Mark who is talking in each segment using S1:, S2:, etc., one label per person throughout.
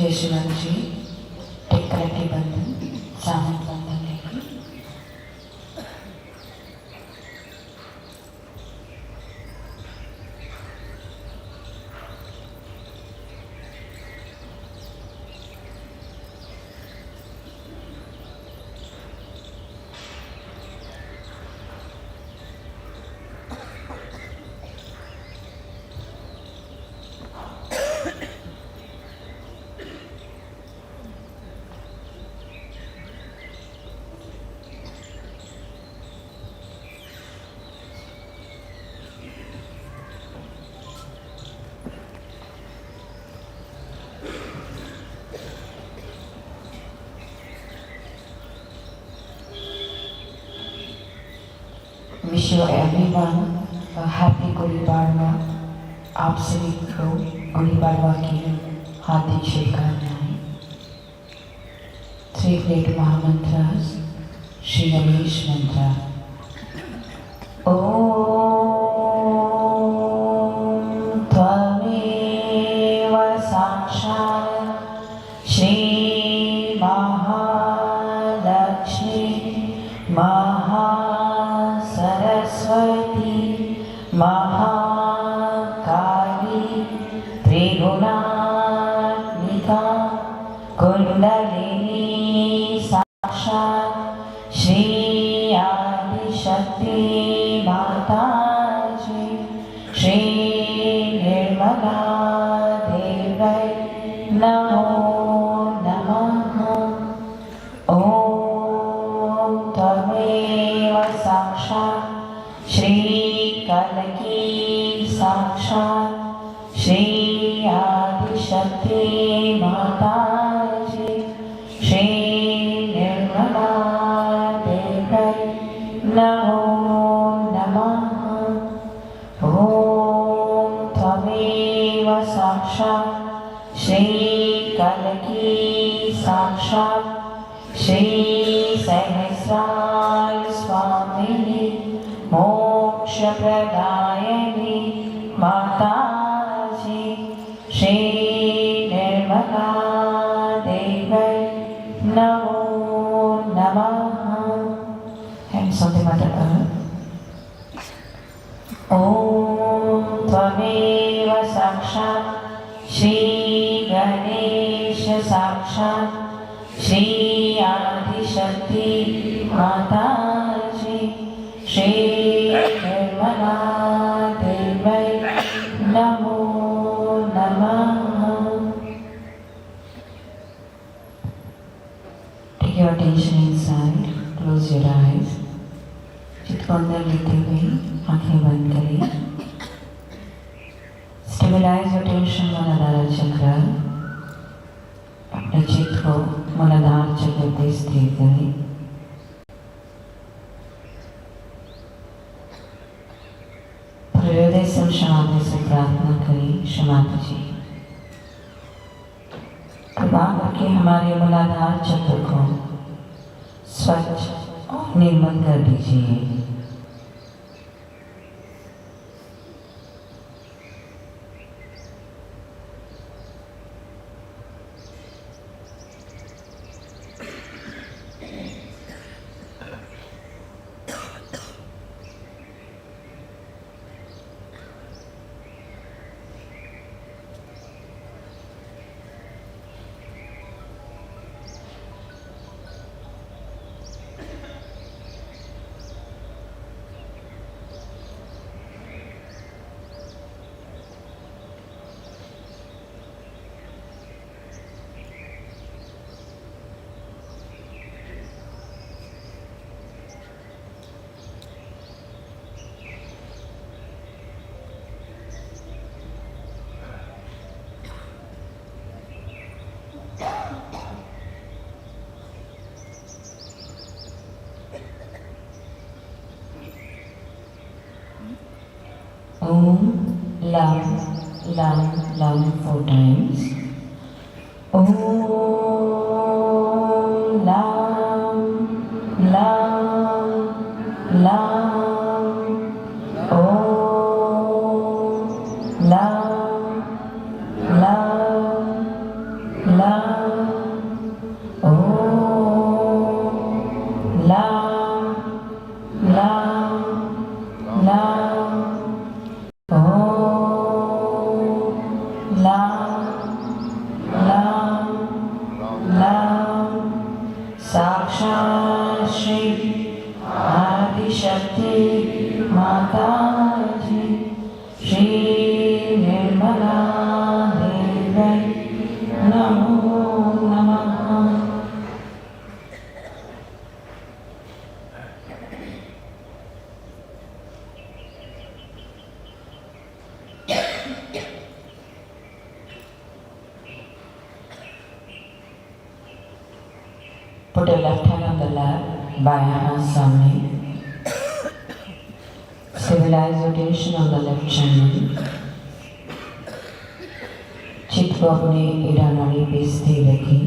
S1: जय शिवाजी टेक्कर के बंधन सामंत बंधन लेकर Wish you everyone a happy Gudi Padwa. आप सभी को गुड़ी पाडवा की हार्दिक शुभकामनाएं। 3 great Maha mantras. Shri Ganesh mantra. Om Tvameva Sakshat Shri Maha Lakshmi Maha Saraswati Maha Trigunatmika Kundalini Sahaja Shri Shakti Mataji Shri Nirmala Devai Namo Namaha Om Tvameva Sakshat Shri Kalaki Sakshat Shri Shakti Mataji Shri Nirmala Devai Namo Namaha Om Tvameva Sakshat Shri Kalaki Sakshat Shri Sahasrara Swamini Moksha Pradayani Mataji Shri Nirmala Devai Namo Namaha. Hands on the Mother Earth. Om Tvameva Sakshat Shri Ganesha Sakshat Shri Shakti Mataji Shri Nirmala Devai Namo Namaha. Take your attention inside. Close your eyes. चित्त को अंदर लेते हुए आंखें बंद करें. Stabilize your tension मूलाधार चक्र. अपने चित्त को मूलाधार चक्र पे स्थिर करें. हृदय से शांति से प्रार्थना करें. माताजी कृपा करके हमारे मूलाधार चक्र को स्वच्छ और निर्मल कर दीजिए. Om Lam Lam Lam 4 times. Om Lam Lam Lam. Om Lam Lam Lam. साक्षात् श्री आदिशक्ति माताजी श्री निर्मला देवी नमो नमः। Put your left hand on the lap, बायां हाथ सामने. Stabilize your tension on the left channel. चित्त को अपने ईड़ा नाड़ी पे स्थिर रखें.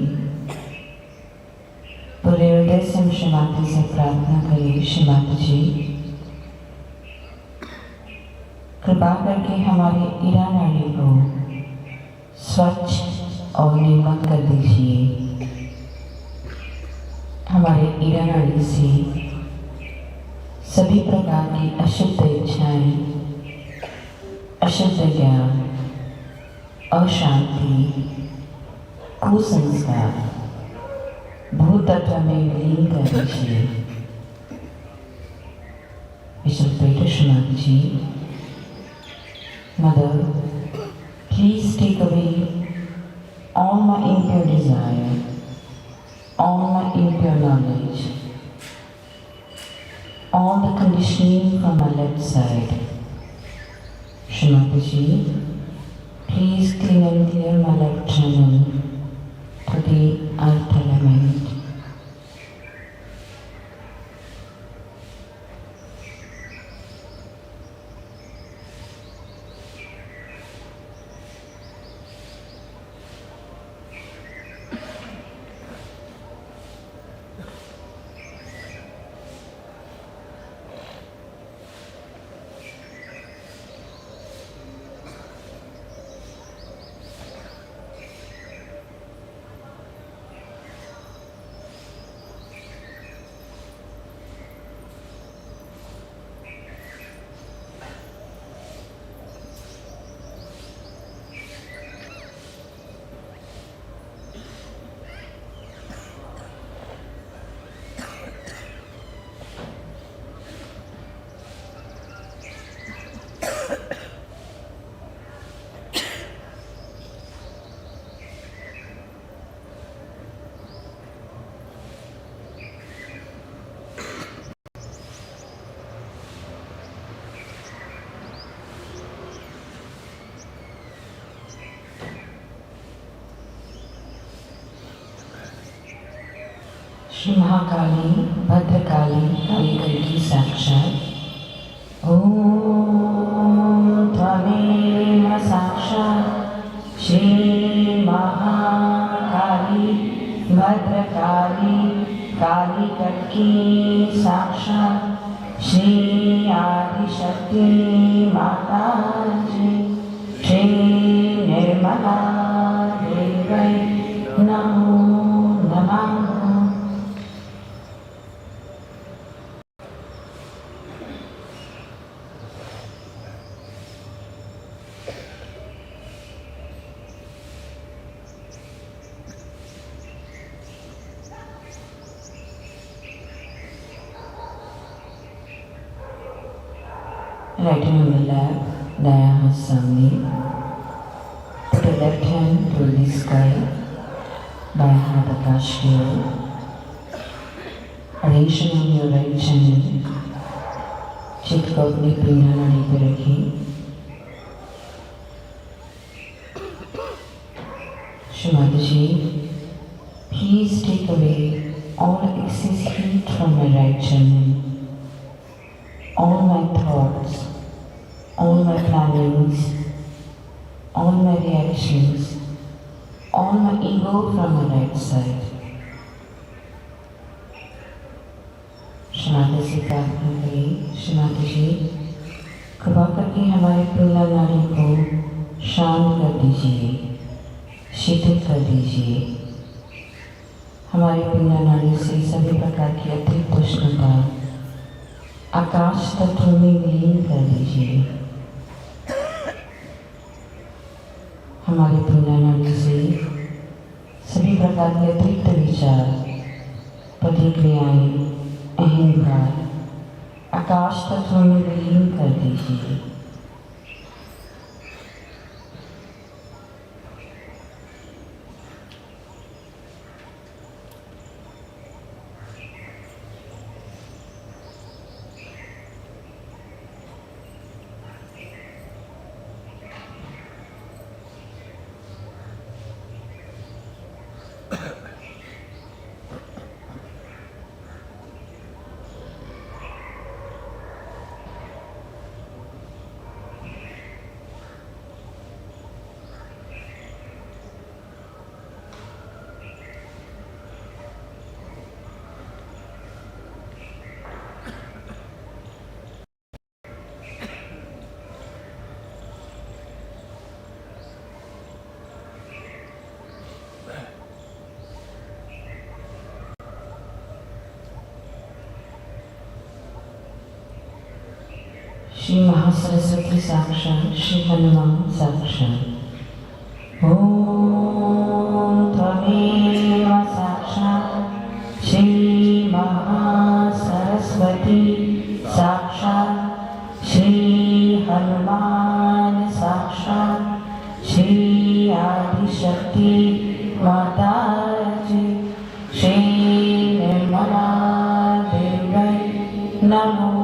S1: पूरे हृदय से हम श्रीमाता से प्रार्थना करें, श्रीमाता जी कृपा करके हमारे ईड़ा नाड़ी को स्वच्छ और निर्मल कर दीजिए. हमारे ईड़ा नाड़ी से सभी प्रकार की अशुद्ध इच्छाएं, अशुद्ध ज्ञान, अशांति, कुसंस्कार भूतत्व में विलीन कर दीजिए. विशुद्ध श्रीमाता जी, Mother, please take away all my impure desire, all my impure knowledge, all the conditioning from my left side. Shrimati ji, please clean and clear my left channel to the earth element. Shri Mahakali Bhadrakali काली की साक्षात ओम त्वमेव साक्षात श्री महाकाली भद्रकाली काली की साक्षात श्री आदिशक्ति माताजी श्री निर्मला देवी नमो नमः. Right hand on the lap, दायां हाथ सामने. Put your left hand toward the sky, बायां हाथ आकाश की ओर. Attention on your right channel. चित्त को अपनी पीड़ा नाड़ी पर रखें. श्रीमाता जी, please take away all excess heat from my right channel. All my thoughts, all my plannings, all my reactions, all my ego from my right side. श्रीमाता से प्रार्थना करें, श्रीमाता जी कृपा करके हमारे पिंगला नाड़ी को शांत कर दीजिए, शीतल कर दीजिए. हमारे पिंगला नाड़ी से सभी प्रकार की अतिरिक्त उष्णता आकाश तत्व में विलीन कर दीजिए। हमारे पिंगला नाड़ी से सभी प्रकार के अतिरिक्त विचार, प्रतिक्रियाएं, अहंकार आकाश तत्व में विलीन कर दीजिए। श्री महासरस्वती साक्षात, श्री हनुमान साक्षात। ओम त्वमेव साक्षात श्री महासरस्वती साक्षात, श्री हनुमान साक्षात, श्री आदिशक्ति माताजी, श्री निर्मला देवी नमो।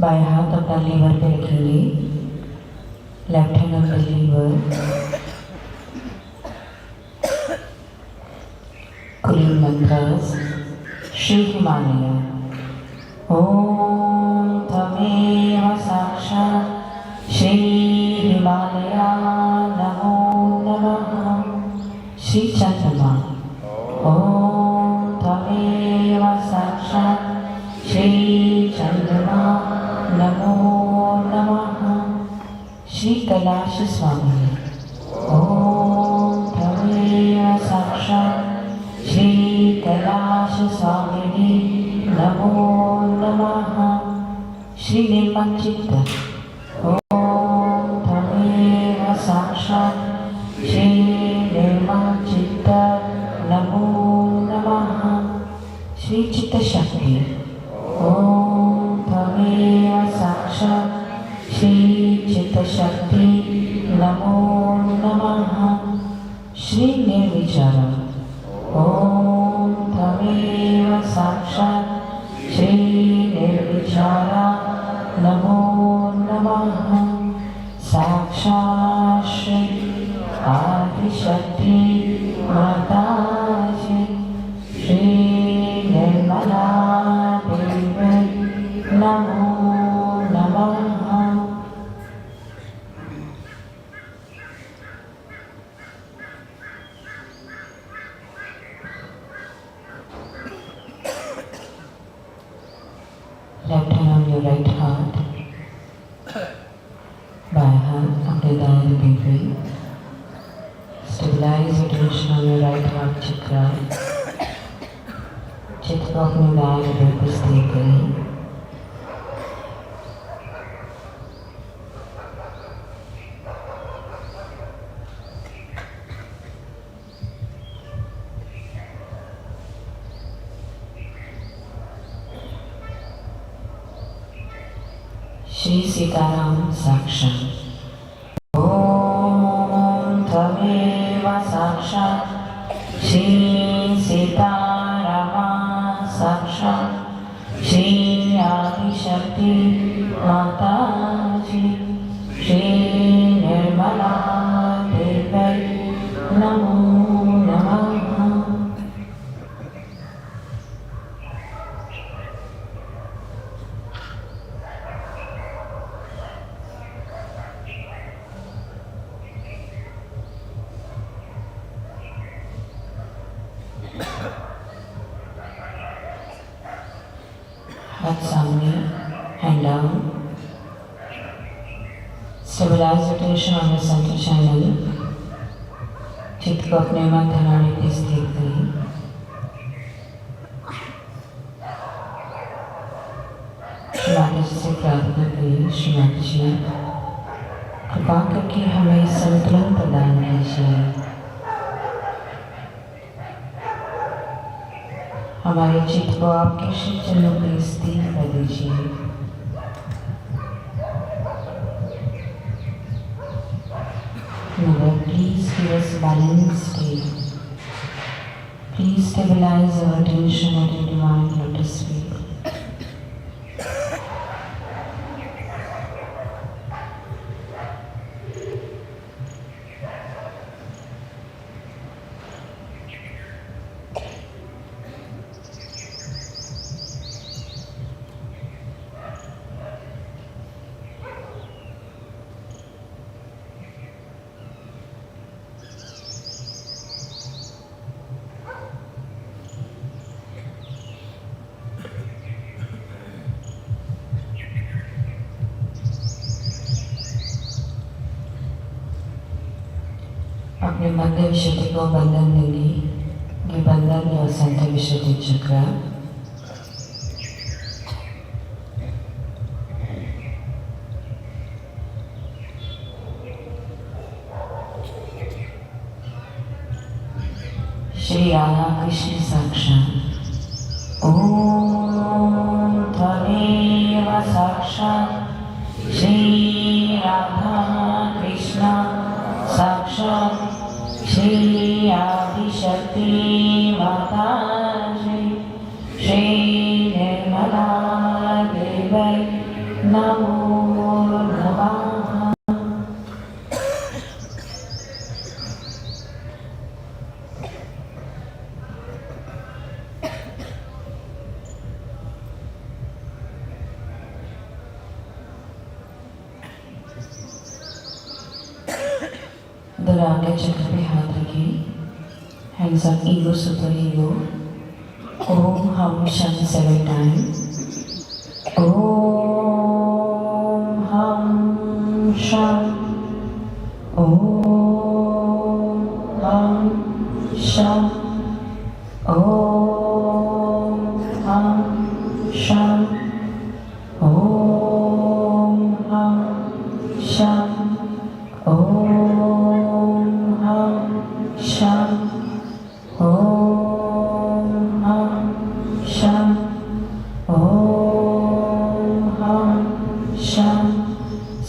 S1: बाएं हाथ अपना लीवर पे रखेंगे, left hand on the lever. Clean mantras Shri Himalaya. ओम तमेव साक्षात श्री हिमालय नमो नमः। श्री चंद्रमा। ओम तमेव साक्षात श्री चंद्रमा नमो नमः। श्री कैलाश स्वामी। ओम तमेव साक्षात श्री कैलाश स्वामिने नमो नमः। श्री निर्मल चित्त। ओम तमेव साक्षात श्री निर्मल चित्त नमो नमः। श्री चित्त शक्ति। ओम तमेव साक्षात श्री चित्त शक्ति नमो नमः। श्री निर्विचार। ओम तमेव साक्षात श्री निर्विचार नमो नमः। साक्षात श्री आदिशक्ति माताजी, श्री निर्मला नमो नमः। Left hand on your right heart, बाएं हाथ अपने दाएं हृदय पे। Stabilize your attention on your right heart chakra। चित्त को अपने दाएं हृदय पर स्थिर करें। श्री सीताराम साक्षात। ओम त्वमेव साक्षात श्री सीताराम साक्षात, श्री आदिशक्ति माताजी, श्री निर्मला देवी नमो नमः। हाथ सामने, hand down. Stabilize your attention on the center channel. चित्त को को अपने मध्यनाड़ी पे स्थिर करें। श्री माताजी से प्रार्थना करें, श्री माताजी कृपा करके हमें संतुलन प्रदान कीजिए। हमारे चित्त को आपके श्री चरणों पे स्थिर कर दीजिए। Mother, please give us balanced state. Please stabilize our attention at your divine lotus feet. अपने मध्य विशुद्धि को बंधन देंगे। ये बंधन या संत विशुद्धि चक्र। श्री राधा कृष्ण साक्षात ओम त्वमेव साक्षात श्री राधा कृष्ण साक्षात श्री आदिशक्ति माताजी श्री निर्मला देवै नमो नमः। आगे चक्र पे हाथ रखिए। Hands up, ego super ego. Om Ham Sham 7 times. Om Ham Sham. Om Ham Sham. Om Ham Sham. Om Ham Sham. Om Sham. Om Ham Sham. Om Ham Sham.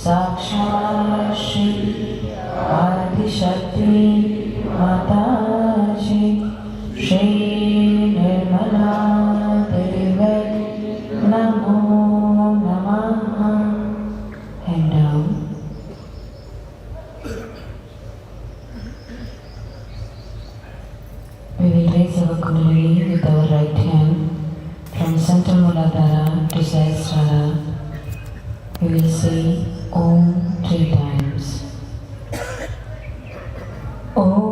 S1: Sakshat Shri Adishakti Mataji Shri Nirmala Devai Namo Namaha. Hand down. We will raise our Kundalini with our right hand from center Muladhara to Sahasrara. We will say Om 3 times. Om.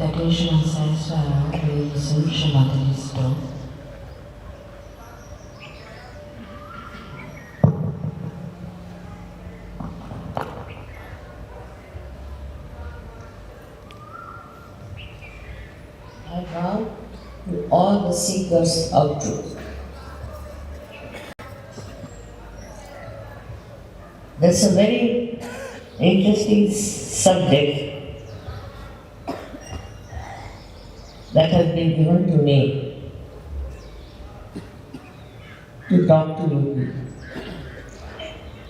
S1: the attention of Saraswara will listen Shri Mataji's talk.
S2: I vow to all the seekers of truth. There's a very interesting subject that has been given to me to talk to you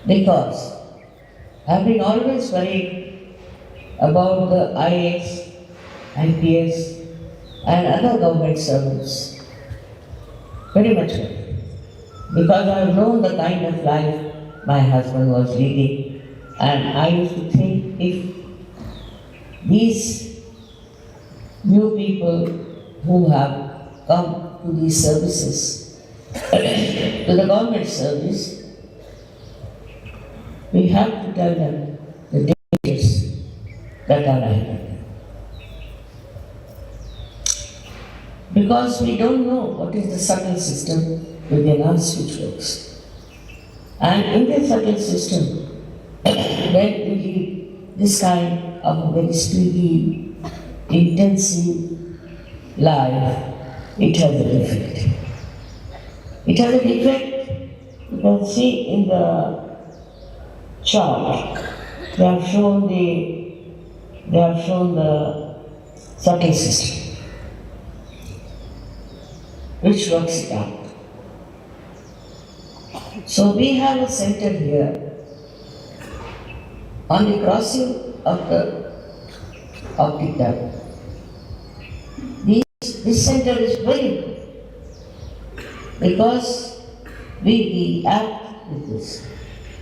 S2: because I've been always worried about the IAS, IPS and other government servants. Very much worried. Because I've known the kind of life my husband was leading, and I used to think if these new people who have come to these services, to the government service, we have to tell them the dangers that are ahead. Because we don't know what is the subtle system within us which works. And in the subtle system, when we lead this kind of a very speedy, intensive life, it has an effect. It has an effect, you can see in the chart, they have shown the subtle system, which works it out. So we have a center here. On the crossing of the optic nerve, this center is very good because we react with this.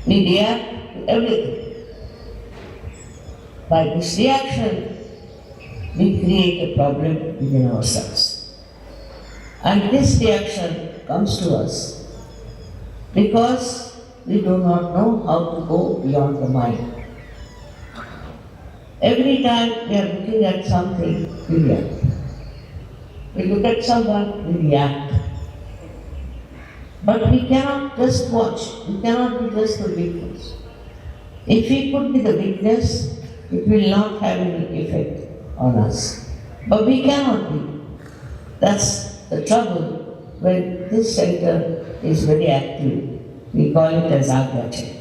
S2: We react to everything. By this reaction, we create a problem within ourselves. And this reaction comes to us because we do not know how to go beyond the mind. Every time we are looking at something, we react. We look at someone, we react. But we cannot just watch, we cannot be just the witness. If we could be the witness, it will not have any effect on us. But we cannot be. That's the trouble when this center is very active. We call it as Agati.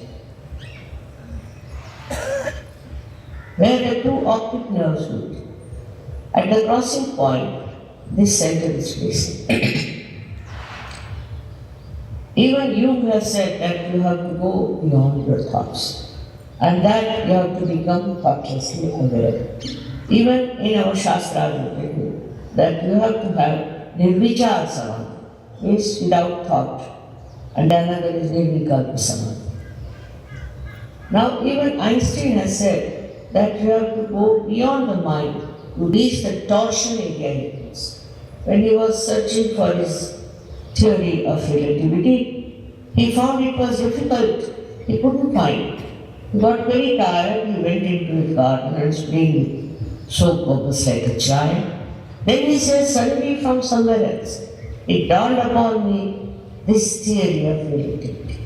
S2: Where the two optic nerves meet. At the crossing point, this center is placed. Even you have said that you have to go beyond your thoughts and that you have to become thoughtlessly aware. Even in our Shastras, it is written that you have to have Nirvichar Samadhi, means without thought, and another is Nirvikalpa Samadhi. Now, even Einstein has said that you have to go beyond the mind to reach the torsion area. When he was searching for his theory of relativity, he found it was difficult. He couldn't find it. He got very tired. He went into his garden and was playing with soap bubbles like a child. Then he says, suddenly from somewhere else, it dawned upon me this theory of relativity.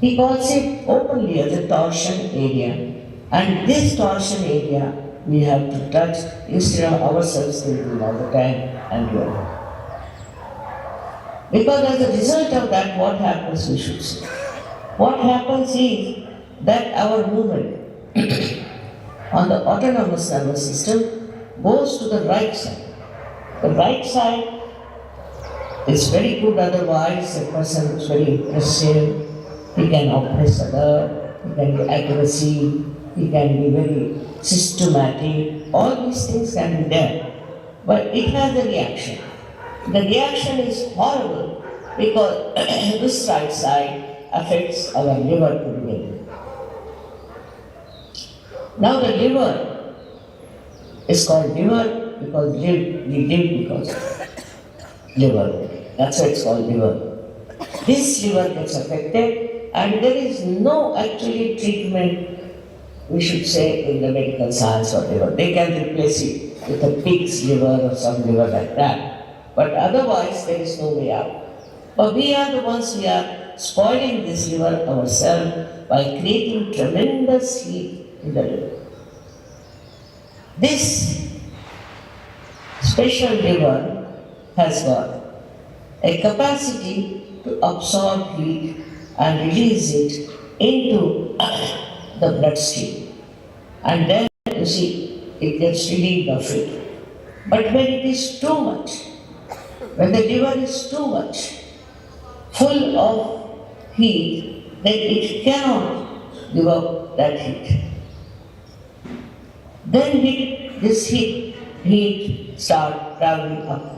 S2: He calls it openly as a torsion area. And this torsion area we have to touch instead of ourselves thinking all the time and dwell. Because as a result of that, what happens, we should say? What happens is that our movement on the autonomous nervous system goes to the right side. The right side is very good, otherwise a person is very impressive, he can oppress other, he can be accuracy, he can be very systematic, all these things can be there. But it has a reaction. The reaction is horrible because this right side affects our liver to begin. Now the liver is called liver because we live because of liver. That's why it's called liver. This liver gets affected and there is no actually treatment, we should say, in the medical science or liver. They can replace it with a pig's liver or some liver like that. But otherwise, there is no way out. But we are the ones who are spoiling this liver ourselves by creating tremendous heat in the liver. This special liver has got a capacity to absorb heat and release it into the bloodstream. And then, you see, it gets relieved of it. But when it is too much, when the liver is too much, full of heat, then it cannot give up that heat. Then this heat starts traveling up.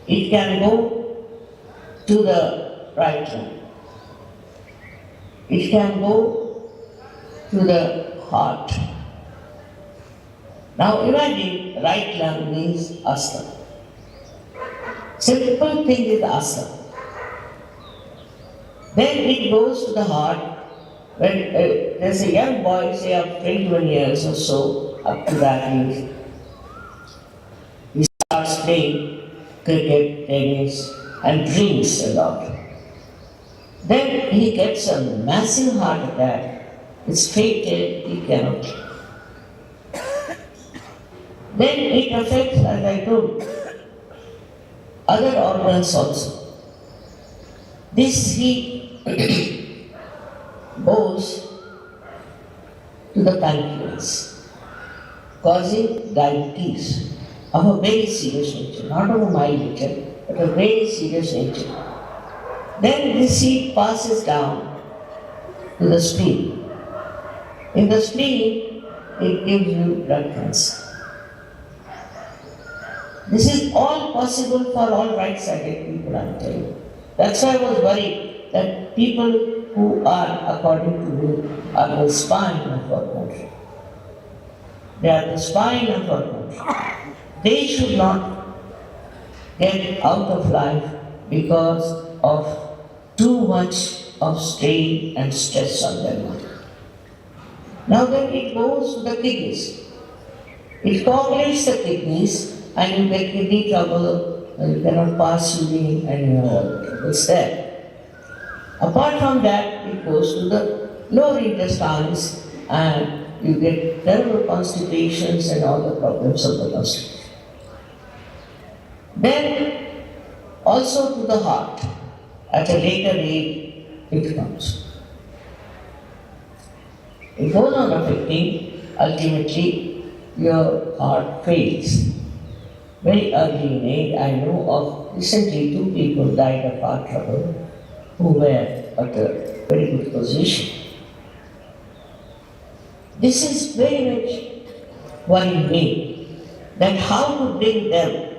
S2: It can go to the right lung. It can go to the heart. Now imagine right lung means Ashram. Simple thing is Ashram. Then it goes to the heart. When there's a young boy, say of 21 years or so, up to that age, he starts playing cricket, tennis, and drinks a lot. Then he gets a massive heart attack. It's fatal, he cannot. Then it affects, as I told, other organs also. This heat goes to the pancreas, causing diabetes of a very serious nature, not of a mild nature, but a very serious nature. Then this heat passes down to the spleen. In the spleen, it gives you blood cancer. This is all possible for all right-sided people, I'm telling you. That's why I was worried that people who are, according to me, are the spine of our country. They are the spine of our country. They should not get out of life because of too much of strain and stress on their mind. Now then it goes to the kidneys. It coagulates the kidneys and you get kidney trouble, you cannot pass urine and it's there. Apart from that, it goes to the lower intestines and you get terrible constipations and all the problems of the constipation. Then also to the heart. At a later age, it comes. It goes on affecting, ultimately, your heart fails. Very early in age, I know of recently 2 people died of heart trouble who were at a very good position. This is very much worrying me, that how to bring them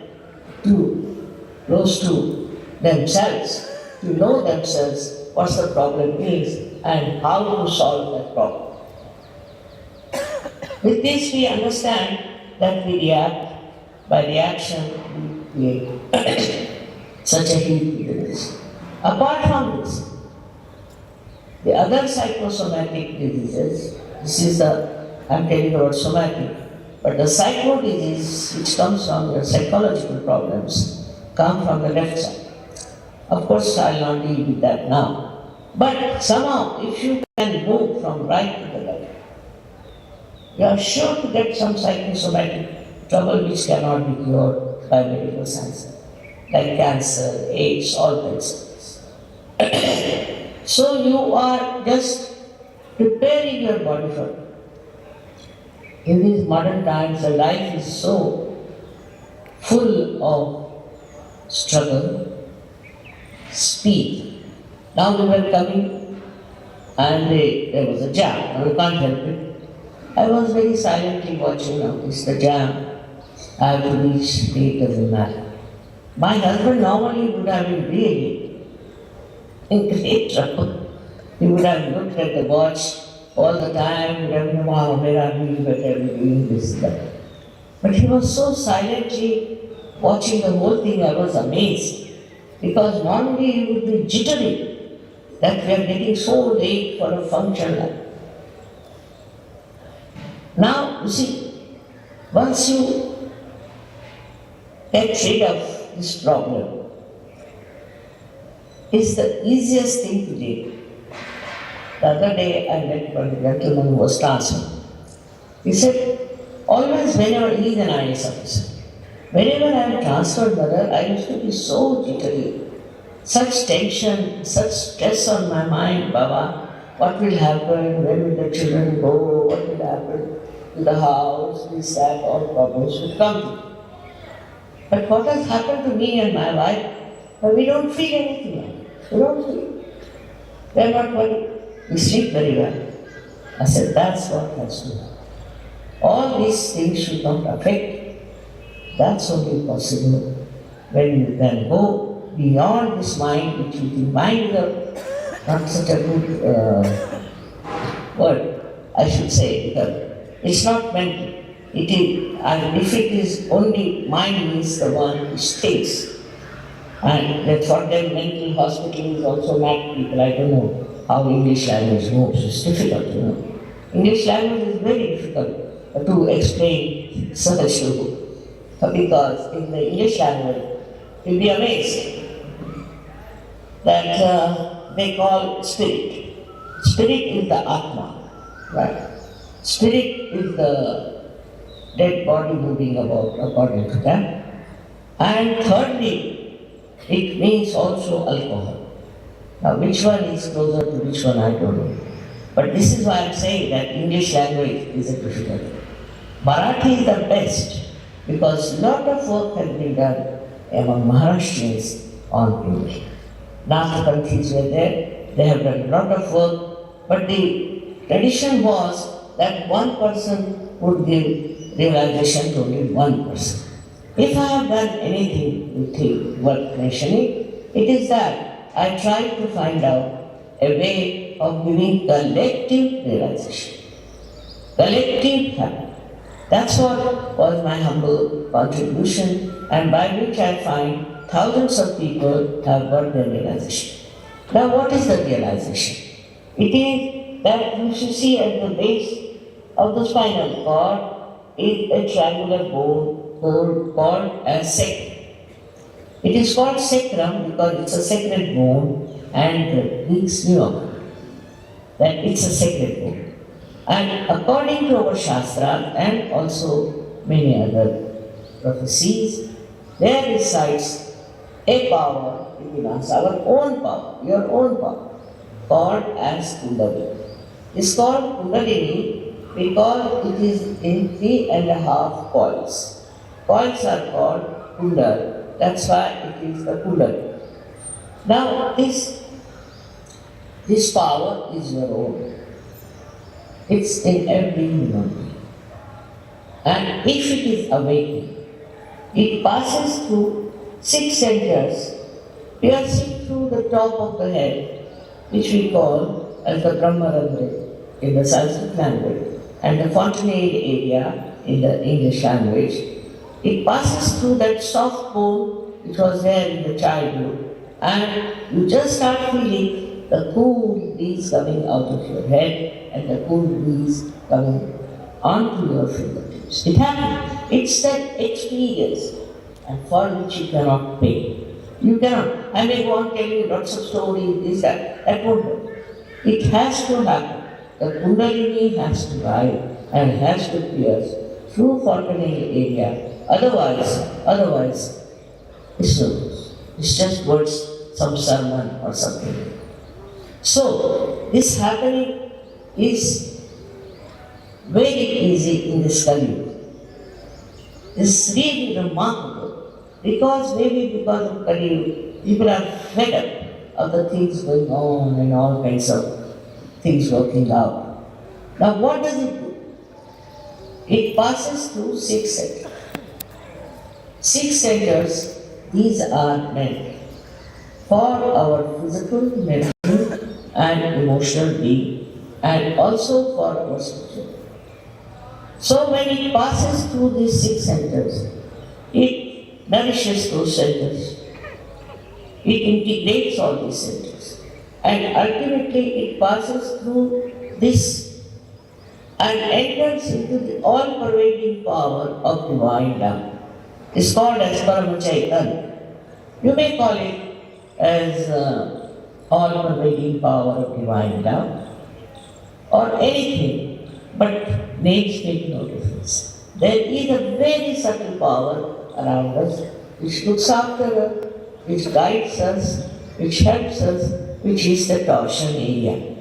S2: to close to themselves, to know themselves what the problem is and how to solve that problem. With this we understand that we react. By reaction, we create such a heat within us. Apart from this, the other psychosomatic diseases, this is I'm telling about somatic, but the psycho disease which comes from the psychological problems come from the left side. Of course, I'll not deal with that now. But somehow, if you can move from right to the left, you are sure to get some psychosomatic trouble which cannot be cured by medical science, like cancer, AIDS, all kinds of things. So you are just preparing your body for it. In these modern times, the life is so full of struggle, speed. Now we were coming and there was a jam, you can't help it. I was very silently watching now, it's the jam. I have to reach, it doesn't matter. My husband normally would have been really in great trouble. He would have looked at the watch all the time, would have known, wow, where are we, better be doing this, that. But he was so silently watching the whole thing, I was amazed. Because normally he would be jittery that we are getting so late for a function. Now, you see, Once you get rid of this problem, it's the easiest thing to do. The other day I met one gentleman who was transferred. He said, always whenever he is an IAS officer, whenever I am transferred, mother, I used to be so jittery. Such tension, such stress on my mind, Baba. What will happen? Where will the children go? What will happen to the house? This, that, all problems will come to me. But what has happened to me and my wife, we don't feel anything. We don't feel. We are not worried. We sleep very well. I said, that's what has to happen. All these things should not affect. That's only possible when you can go beyond this mind, which you think mind is not such a good word, I should say, because it's not mental. It is, and if it is only mind means the one who stays. And that for them mental hospital is also mad people. I don't know how English language moves. It's difficult, you know. English language is very difficult to explain Sahaja. Because in the English language, you'll be amazed that they call spirit. Spirit is the Atma, right? Spirit is the dead body moving about according to them. And thirdly, it means also alcohol. Now which one is closer to which one, I don't know. But this is why I'm saying that English language is a difficulty. Marathi is the best because a lot of work has been done among Maharashtrians on English. North countries were there, they have done a lot of work, but the tradition was that one person would give realization to only one person. If I have done anything you think worth mentioning, it is that I tried to find out a way of giving collective realization. Collective happiness. That's what was my humble contribution, and by which I find thousands of people have got their realization. Now what is the realization? It is that you should see at the base of the spinal cord is a triangular bone called as sacrum. It is called sacrum because it's a sacred bone, and the Greeks knew that it's a sacred bone. And according to our Shastra and also many other prophecies, there resides a power within us, our own power, your own power, called as Kundalini. It's called Kundalini because it is in 3.5 coils. Coils are called Kundal, that's why it is the Kundalini. Now this power is your own. It's in every human being. And if it is awakened, it passes through 6 centers, piercing through the top of the head, which we call as the Brahmarandra in the Sanskrit language, and the fontanelle area in the English language. It passes through that soft bone which was there in the childhood, and you just start feeling the cool breeze coming out of your head and the cool breeze coming onto your fingertips. It happens. It's that experience, and for which you cannot pay. You cannot. I may go on telling you lots of stories, this, that won't work. It has to happen. The Kundalini has to rise and has to pierce through fontanelle area. Otherwise, it's no use. It's just words, some sermon or something. So, this happening is very easy in this Kali. It's really remarkable because of Kali, people are fed up of the things going on and all kinds of things working out. Now what does it do? It passes through 6 centers. 6 centers, these are meant for our physical, mental and emotional being, and also for our spiritual. So when it passes through these 6 centers, it nourishes those centers. It integrates all these centers. And ultimately it passes through this and enters into the all-pervading power of divine love. It's called as Paramachaitan. You may call it as all-pervading power of divine love or anything, but names make no difference. There is a very subtle power around us which looks after us, which guides us, which helps us, which is the torsion area.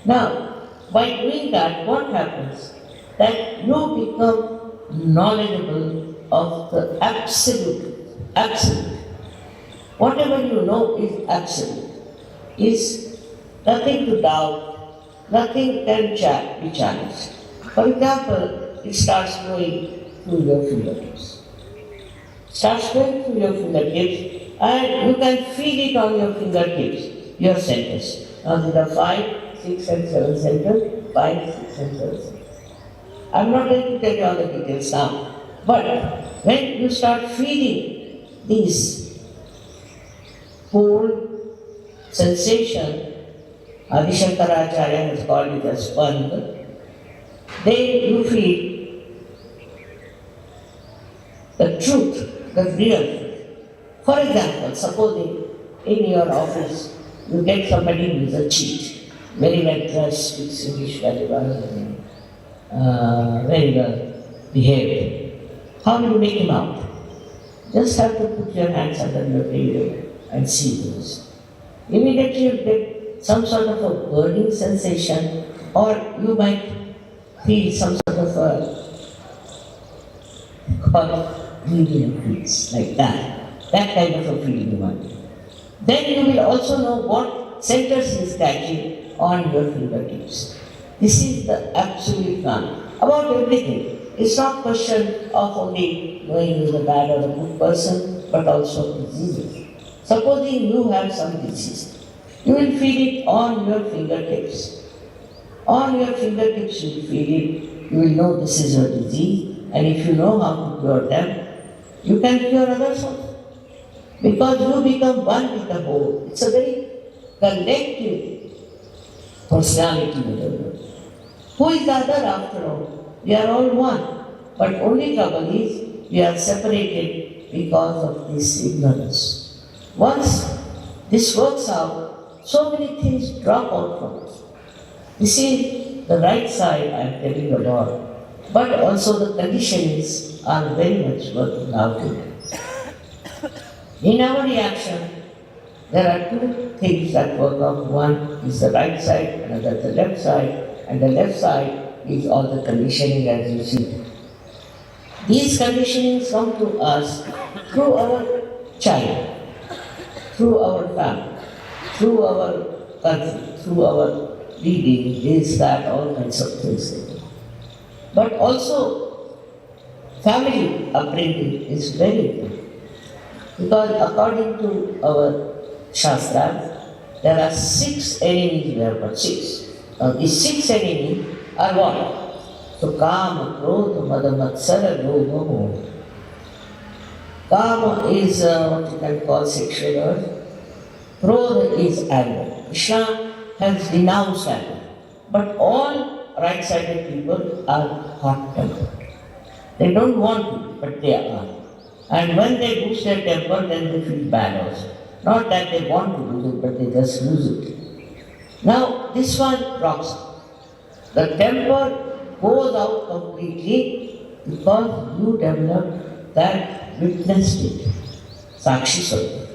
S2: Now, by doing that, what happens? That you become knowledgeable of the absolute. Absolute. Whatever you know is absolute. Is nothing to doubt, nothing can be challenged. For example, it starts going through your fingertips. Starts going through your fingertips, and you can feel it on your fingertips, your centers. Now there are 5, 6 and 7 centers, 5, 6 and 7 centers. I'm not going to tell you all the details now, but when you start feeling these cold sensation, Adi Shankaracharya has called it as Spand, then you feel the truth, the real truth. For example, supposing in your office you get somebody who is a cheat, very well dressed, speaks English very well, very well behaved. How do you make him out? Just have to put your hands under your table and see this. Immediately you get some sort of a burning sensation, or you might feel some sort of a medium feels like that. That kind of a feeling you want. Then you will also know what centers is catching on your fingertips. This is the absolute one. About everything. It's not question of only knowing who is a bad or a good person, but also diseases. Supposing you have some disease, you will feel it on your fingertips. On your fingertips you will feel it. You will know this is your disease, and if you know how to cure them, you can cure others also. Because you become one with the whole. It's a very collective personality in the world. Who is the other after all? We are all one. But only trouble is we are separated because of this ignorance. Once this works out, so many things drop out from us. You see, the right side I am telling you about, but also the conditions are very much working out in it. In our reaction, there are two things that work out. One is the right side, another the left side, and the left side is all the conditioning as you see. These conditionings come to us through our child, through our family, through our country, through our reading, this, that, all kinds of things. But also, family upbringing is very important. Because according to our Shastras, there are 6 enemies we have got, 6. Now these 6 enemies are what? So Kama, Krodha, Mada, Matsara, Lobha, Moha. Kama is what you can call sexual urge. Krodha is anger. Vishwa has denounced anger. But all right-sided people are hot-tempered. They don't want to, but they are. And when they lose their temper, then they feel bad also. Not that they want to lose it, but they just lose it. Now, this one rocks. The temper goes out completely because you develop that witness state, Sakshi Swarupa.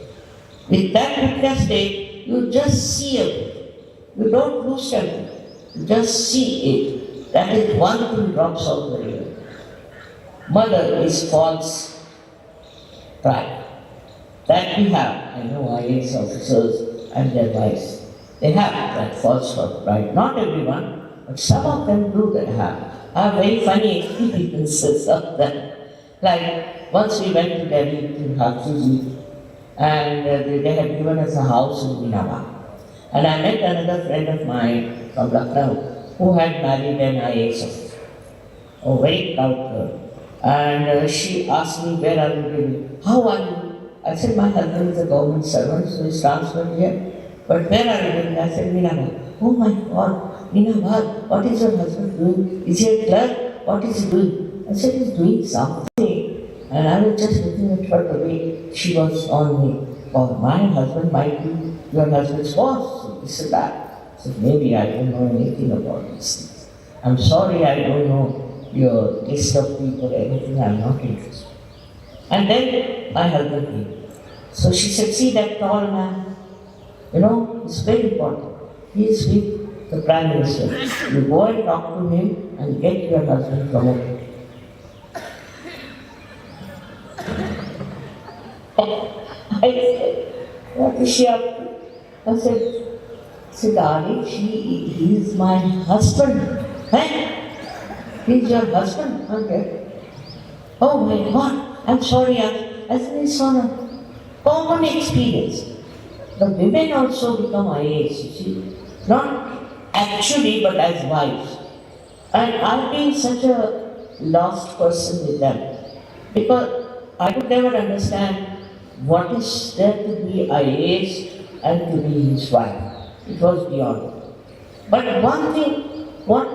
S2: With that witness state, you just see it. You don't lose temper. You just see it. That is one thing drops out very well. Mother is false pride. That we have. I know IAS officers and their wives. They have that false pride. Not everyone, but some of them do that have. I have very funny experiences of that. Like once we went to Delhi to Hafuji, and they had given us a house in Nirmala. And I met another friend of mine from Lucknow who had married an IAS officer. Oh, very proud girl. And she asked me, where are you living? How are you? I said, my husband is a government servant, so he's transferred here. But where are you living? I said, Nirmala. Oh my God, Meena, what is your husband doing? Is he a clerk? What is he doing? I said, he's doing something. And I was just looking at her the way she was on me. Oh, my husband might be your husband's boss. So this and that. I said, maybe I don't know anything about these things. I'm sorry, I don't know your list of people, anything, I'm not interested. And then my husband came. So she said, see that tall man? You know, it's very important. He is with the Prime Minister. You go and talk to him and get your husband promoted. I said, what is she up to? I said, darling, he is my husband. Hey? He is your husband? Okay. Oh my God, I'm sorry. I said, it's on a common experience. The women also become IAs, you see. Not actually, but as wives. And I've been such a lost person with them. Because I could never understand what is there to be IAs and to be his wife. It was beyond. But one thing, what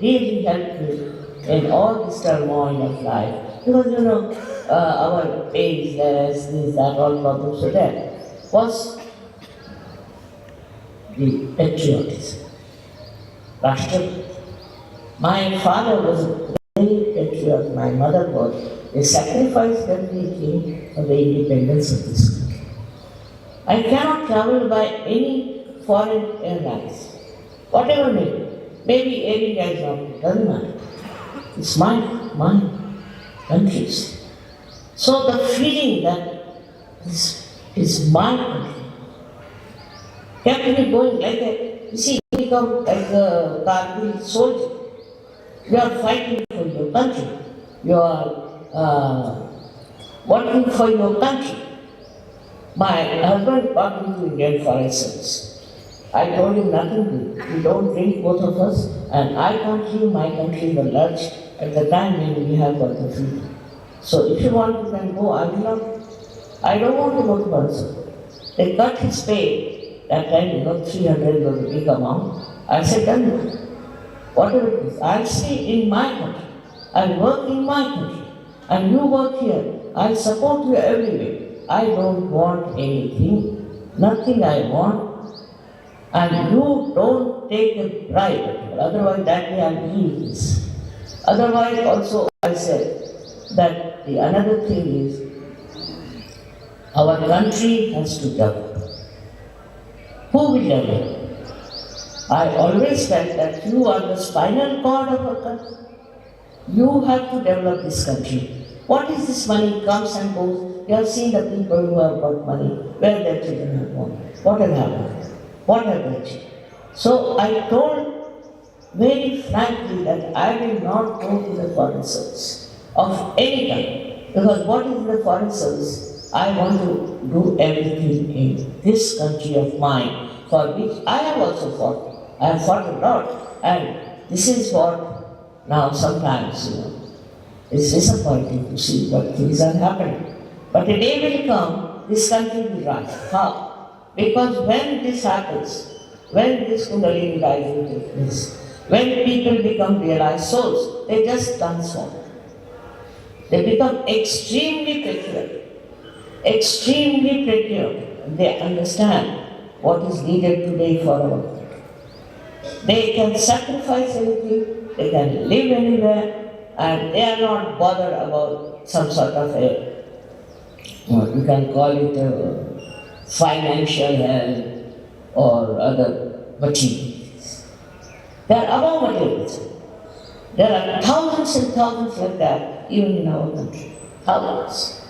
S2: really helped me in all this turmoil of life, because you know, our pay is less, this, that, all problems were there, was the patriotism. Rashtra. My father was a very patriot, my mother was. They sacrificed everything for the independence of this country. I cannot travel by any foreign airlines. Whatever maybe Air India is not, doesn't matter. It's my country's. So the feeling that this is my country kept me going like that. You see, you become like a cordially soldier. You are fighting for your country. You are working for your country. My husband got into Indian Foreign Service. I told him nothing. We don't drink, both of us, and I can't leave my country in the lurch at the time when we have got the freedom. So if you want, you can go. I will not. I don't want to go to Foreign Service. They cut his pay. That time, 300 was a big amount. I said, done. Whatever it is, I'll stay in my country. I'll work in my country. And you work here. I'll support you every way. I don't want anything, nothing I want. And you don't take a bribe. Otherwise, that day I'll leave this. Otherwise, also I said that the another thing is our country has to develop. Who will develop? I always felt that you are the spinal cord of our country. You have to develop this country. What is this money comes and goes? You have seen the people who have got money, where their children have gone. What has happened? What have they achieved? So I told very frankly that I will not go to the foreign service of any kind. Because what is the foreign service? I want to do everything in this country of mine, for which I have also fought. I have fought a lot, and this is what now sometimes, it's disappointing to see what things are happening. But a day will come, this country will rise. How? Because when this happens, when this Kundalini rising takes place, when people become realized souls, they just transform. They become extremely patriotic. They understand what is needed today for our country. They can sacrifice anything, they can live anywhere, and they are not bothered about some sort of a, you can call it a financial help or other materials. They are above materialism. There are thousands and thousands like that, even in our country. Thousands.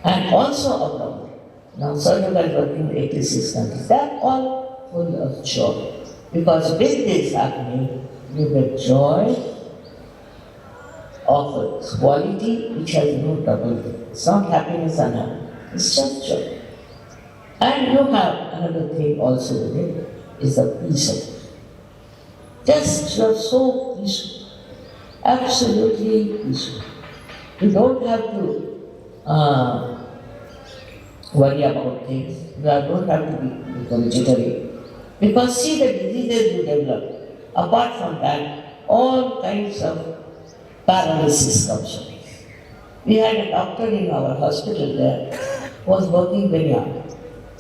S2: And also abroad. Now, Sahaja is working in 86 countries. They are all full of joy. Because with this happening, you get joy of a quality which has no double. It's not happiness and happiness. It's just joy. And you have another thing also with it, is the peace of it. Just you're so peaceful. Absolutely peaceful. You don't have to worry about things. You don't have to become jittery. Because see the diseases you develop Apart from that, all kinds of paralysis comes from it. We had a doctor in our hospital there who was working very hard.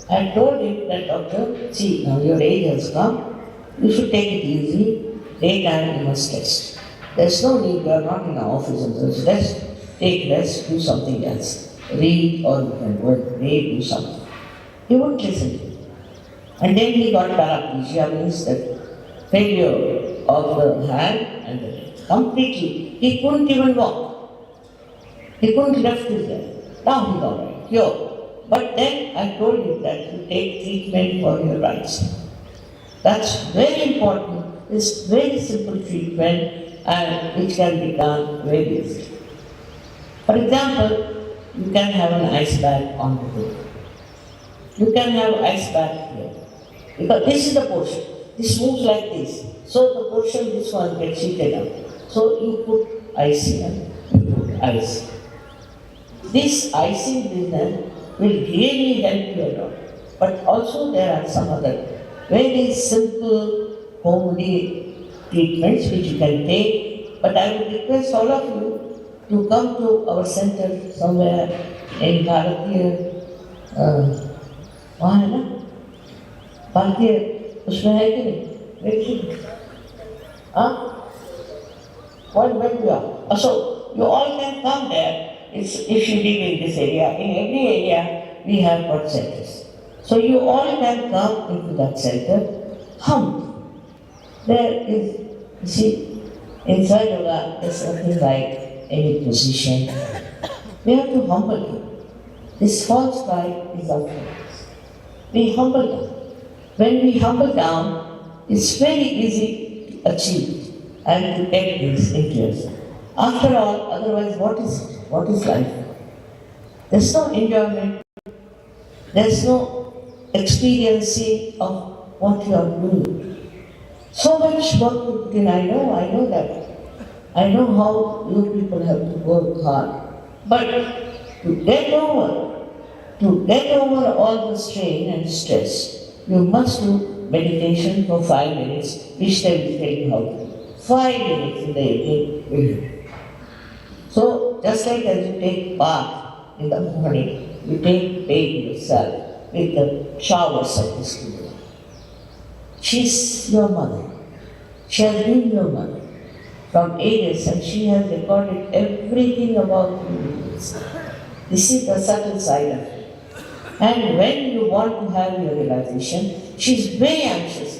S2: I told him that, doctor, see, now your age has come, you should take it easy, daytime you must rest. There's no need, you are not in an office and just rest, take rest, do something else. Read or you can work, read, do something. He wouldn't listen to me. And then he got paraplegia, means that failure of the hand and the leg. Completely. He couldn't even walk. He couldn't lift his leg. Now he's all right, cured. But then I told him that you take treatment for your right side. That's very important. It's very simple treatment and which can be done very easily. For example, you can have an ice bath on the table. You can have ice bath here. Because this is the portion. This moves like this. So the portion, this one gets heated up. So you put ice here, you put ice. This icing business will really help you a lot. But also there are some other very simple homely treatments which you can take. But I would request all of you to come to our center somewhere in Bharatiya, वहाँ है ना भारतीय उसमें है कि नहीं देखिए when you are so you all can come there if you live in this area. In every area we have got centers, so you all can come into that center. There is, you see, inside yoga there's nothing like any position. We have to humble him. This false pride is our friend. We humble down. When we humble down, it's very easy to achieve and to take this into yourself. After all, otherwise what is it? What is life? There's no enjoyment. There's no experiencing of what you are doing. So much work to put in. I know that. I know how you people have to work hard. But to get over all the strain and stress, you must do meditation for 5 minutes, which they will tell you how to do. 5 minutes in the evening will do. So, just like as you take bath in the morning, you take bathe yourself with the showers of the school. She's your mother. She has been your mother from ages, and she has recorded everything about you. This is the subtle side of it. And when you want to have your realization, she's very anxious.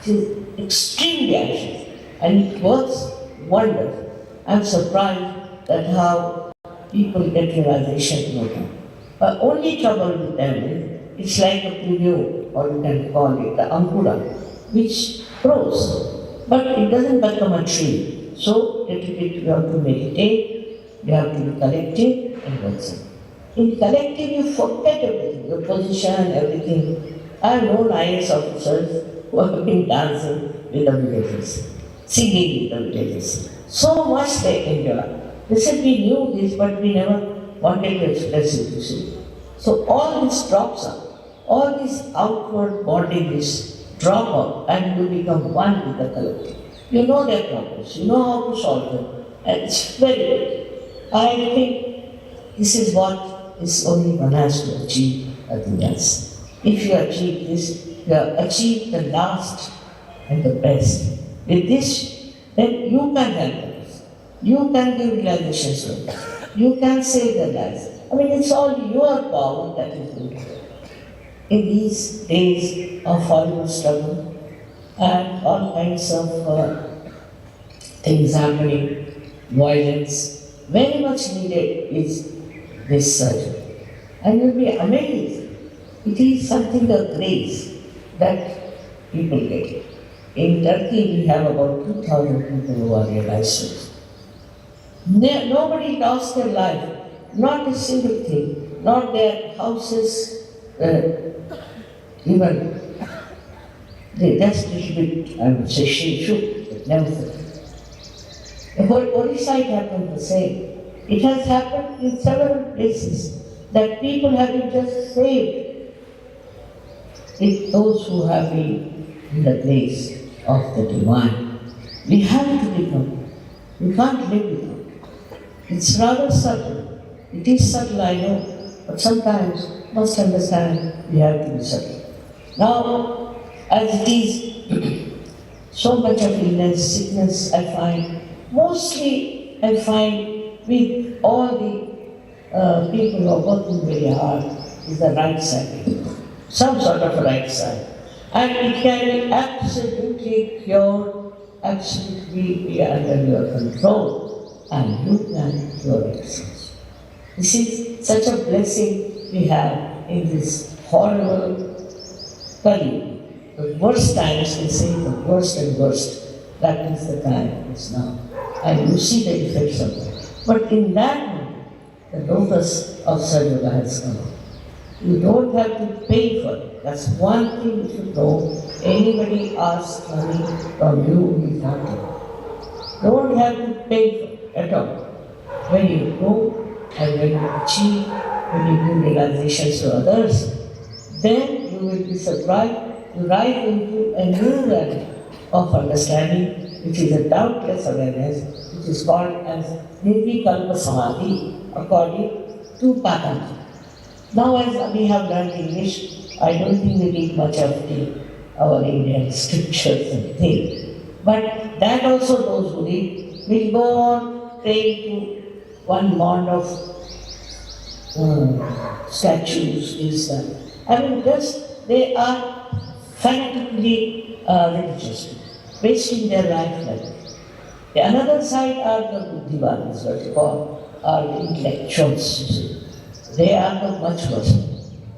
S2: She's extremely anxious. And it works wonderful. I'm surprised at how people get realization no time. But only trouble with them is, it's like a preview, or you can call it the ankura, which grows, but it doesn't become a tree. So, you have to meditate, you have to be collective and work. In collective, you forget everything, your position, everything. I have known IAS officers who have been dancing with the villagers, singing with the villagers. So much they enjoy. They said, we knew this, but we never wanted to express it, you see. So all this drops up, all this outward bondages drop up, and you become one with the collective. You know their problems, you know how to solve them, and it's very good. I think this is what is only one has to achieve nothing else. If you achieve this, you have achieved the last and the best. With this, then you can help others. You can give realizations to others. You can save their lives. I mean, it's all your power that is doing it. In these days of horrible struggle and all kinds of things happening, violence, very much needed is this surgery. And you'll be amazed. It is something of grace that people get. In Turkey, we have about 2,000 people who are realized. Nobody lost their life, not a single thing, not their houses, even they just a little bit, I would say, shook, but never. The whole Orissa happened the same. It has happened in several places that people have been just saved. If those who have been in the place of the divine. We have to become. We can't live without. It's rather subtle. It is subtle, I know, but sometimes must understand we have to be subtle. Now, as it is, so much of illness, sickness, I find, mostly I find with all the people who are working very hard is the right side, some sort of a right side. And it can be absolutely cured, absolutely be under your control, and you can cure yourself. This is such a blessing we have in this horrible Kali. The worst times, they say the worst and worst, that is the time is now. And you see the effects of it. But in that moment, the lotus of Sahaja has come. You don't have to pay for it. That's one thing you should know. Anybody asks money from you, we can't take it. Don't have to pay for it at all. When you go and when you achieve, when you give realizations to others, then you will be surprised. You rise into a new level of understanding, which is a doubtless awareness, which is called as Nirvikalpa Samadhi, according to Patanjali. Now, as we have learned English, I don't think we need much of our Indian scriptures and things. But that also those who read will go on praying to one mound of statues, is that. I mean, just they are fanatically religious, wasting their life like that. The another side are the Buddhivadas, what you call, are the intellectuals, you see. They are the much worse,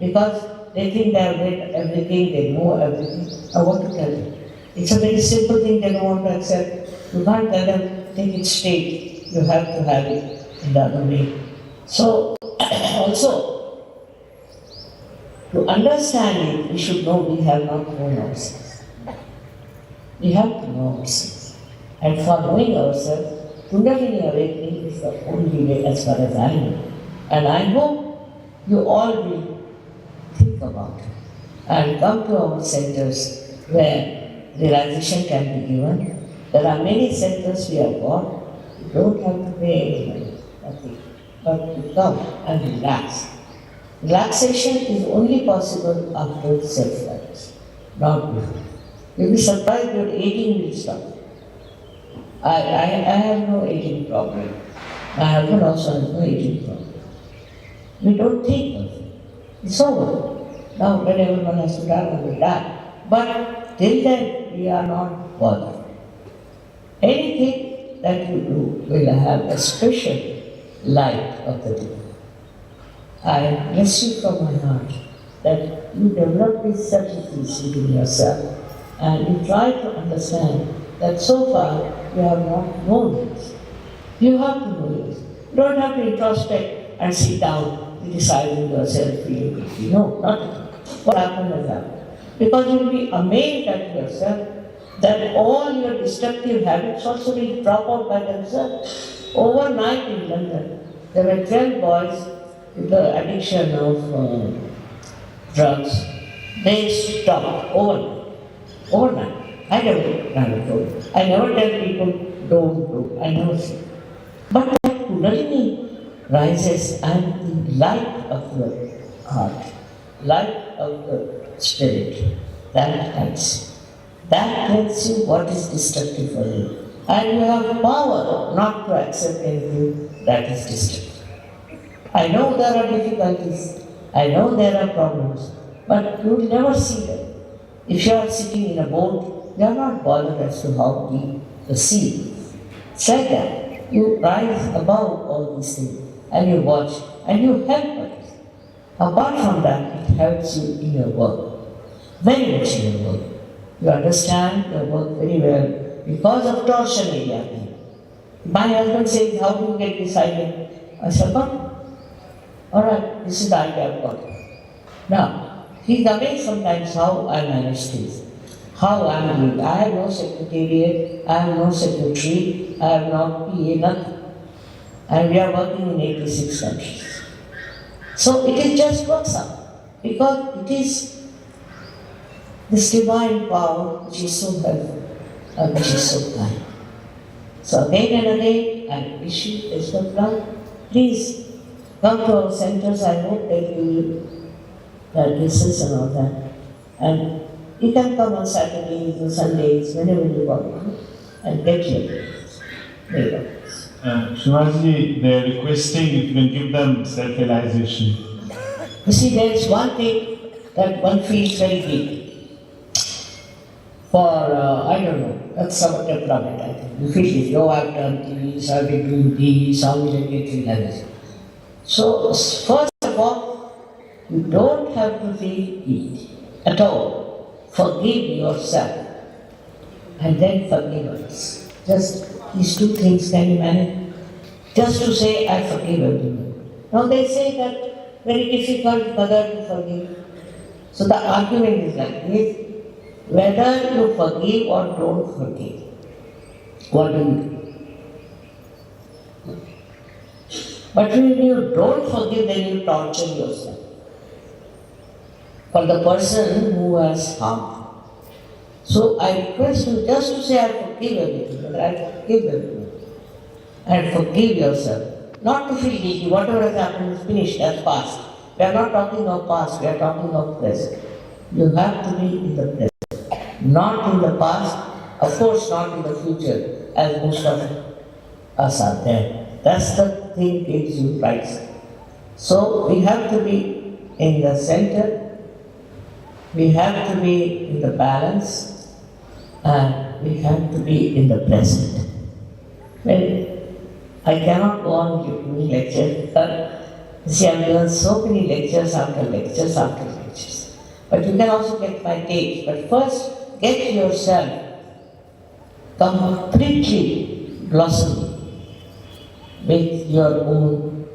S2: because they think they have read everything, they know everything. I want to tell them. It's a very simple thing they don't want to accept. You can't tell them, take it straight. You have to have it in the other way. So, also, to understand it, we should know we have not known ourselves. We have to know ourselves. And for knowing ourselves, Kundalini awakening is the only way as far as I know. And I hope you all will think about it and come to our centers where realization can be given. There are many centers we have got. You don't have to pay any money, nothing. But you come and relax. Relaxation is only possible after self-awareness, not before. You'll be surprised your aging will stop. I have no aging problem. My husband also has no aging problem. We don't think of it. It's over. Now when everyone has to die, we will die. But till then, we are not bothered. Anything that you do will have a special light of the day. I bless you from my heart that you develop these subtleties within yourself and you try to understand that so far you have not known this. You have to know this. You don't have to introspect and sit down criticizing yourself, feeling guilty. No, not at all. What happened is that. Because you will be amazed at yourself that all your destructive habits also will drop out by themselves. Overnight in London, there were 12 boys with the addiction of drugs. They stopped overnight. I never told. I never tell people don't do. I never say. But that Kundalini rises and the light of the heart, light of the spirit, that helps. That tells you what is destructive for you. And you have power not to accept anything that is destructive. I know there are difficulties, I know there are problems, but you will never see them. If you are sitting in a boat, you are not bothered as to how deep the sea is. It's like that. You rise above all these things and you watch and you help others. Apart from that, it helps you in your work, very much in your work. You understand your work very well because of torsion area. My husband says, how do you get this idea? I said, alright, this is the idea I've got. Now, he's amazed sometimes how I manage things, how I'm doing. I have no secretariat, I have no secretary, I have no PA, nothing. And we are working in 86 countries. So it is just works out because it is this divine power which is so helpful. which is so kind. So again and again, I wish you best of luck. Please come to our centers. I hope they give you lessons and all that. And you can come on Saturdays or Sundays, whenever you want, and get your labor.
S3: Shivaji, they are requesting if you can give them self-realization.
S2: You see, there is one thing that one feels very deep. For, I don't know, that's some temperament, I think. You feel it, oh, I've done this, I've been doing this, how will I get realization? So, first of all, you don't have to feel it at all. Forgive yourself and then forgive others. Just these two things can you manage? Just to say, I forgive everyone. Now they say that very difficult mother to forgive. So the argument is like this, whether you forgive or don't forgive, what do you do? But when you don't forgive, then you torture yourself. For the person who has harmed. So I request you just to say, I forgive everything, but I forgive everything. And forgive yourself. Not to feel guilty, whatever has happened is finished, that's past. We are not talking of past, we are talking of present. You have to be in the present. Not in the past, of course not in the future, as most of us are there. That's the thing gives you price. So we have to be in the center, we have to be in the balance, and we have to be in the present. Well, I cannot go on giving lectures because see, I've given so many lectures after lectures after lectures. But you can also get my tapes. But first, get yourself completely blossoming with your own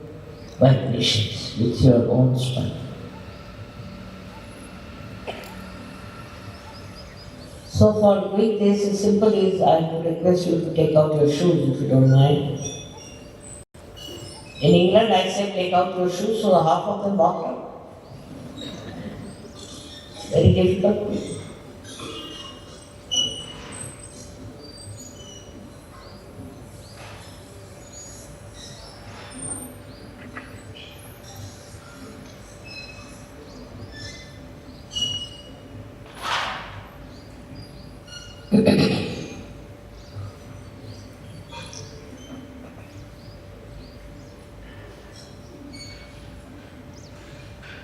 S2: vibrations, with your own strength. So for doing this, as simple as I would request you to take out your shoes if you don't mind. In England, I say take out your shoes, so half of them walk out. Very difficult.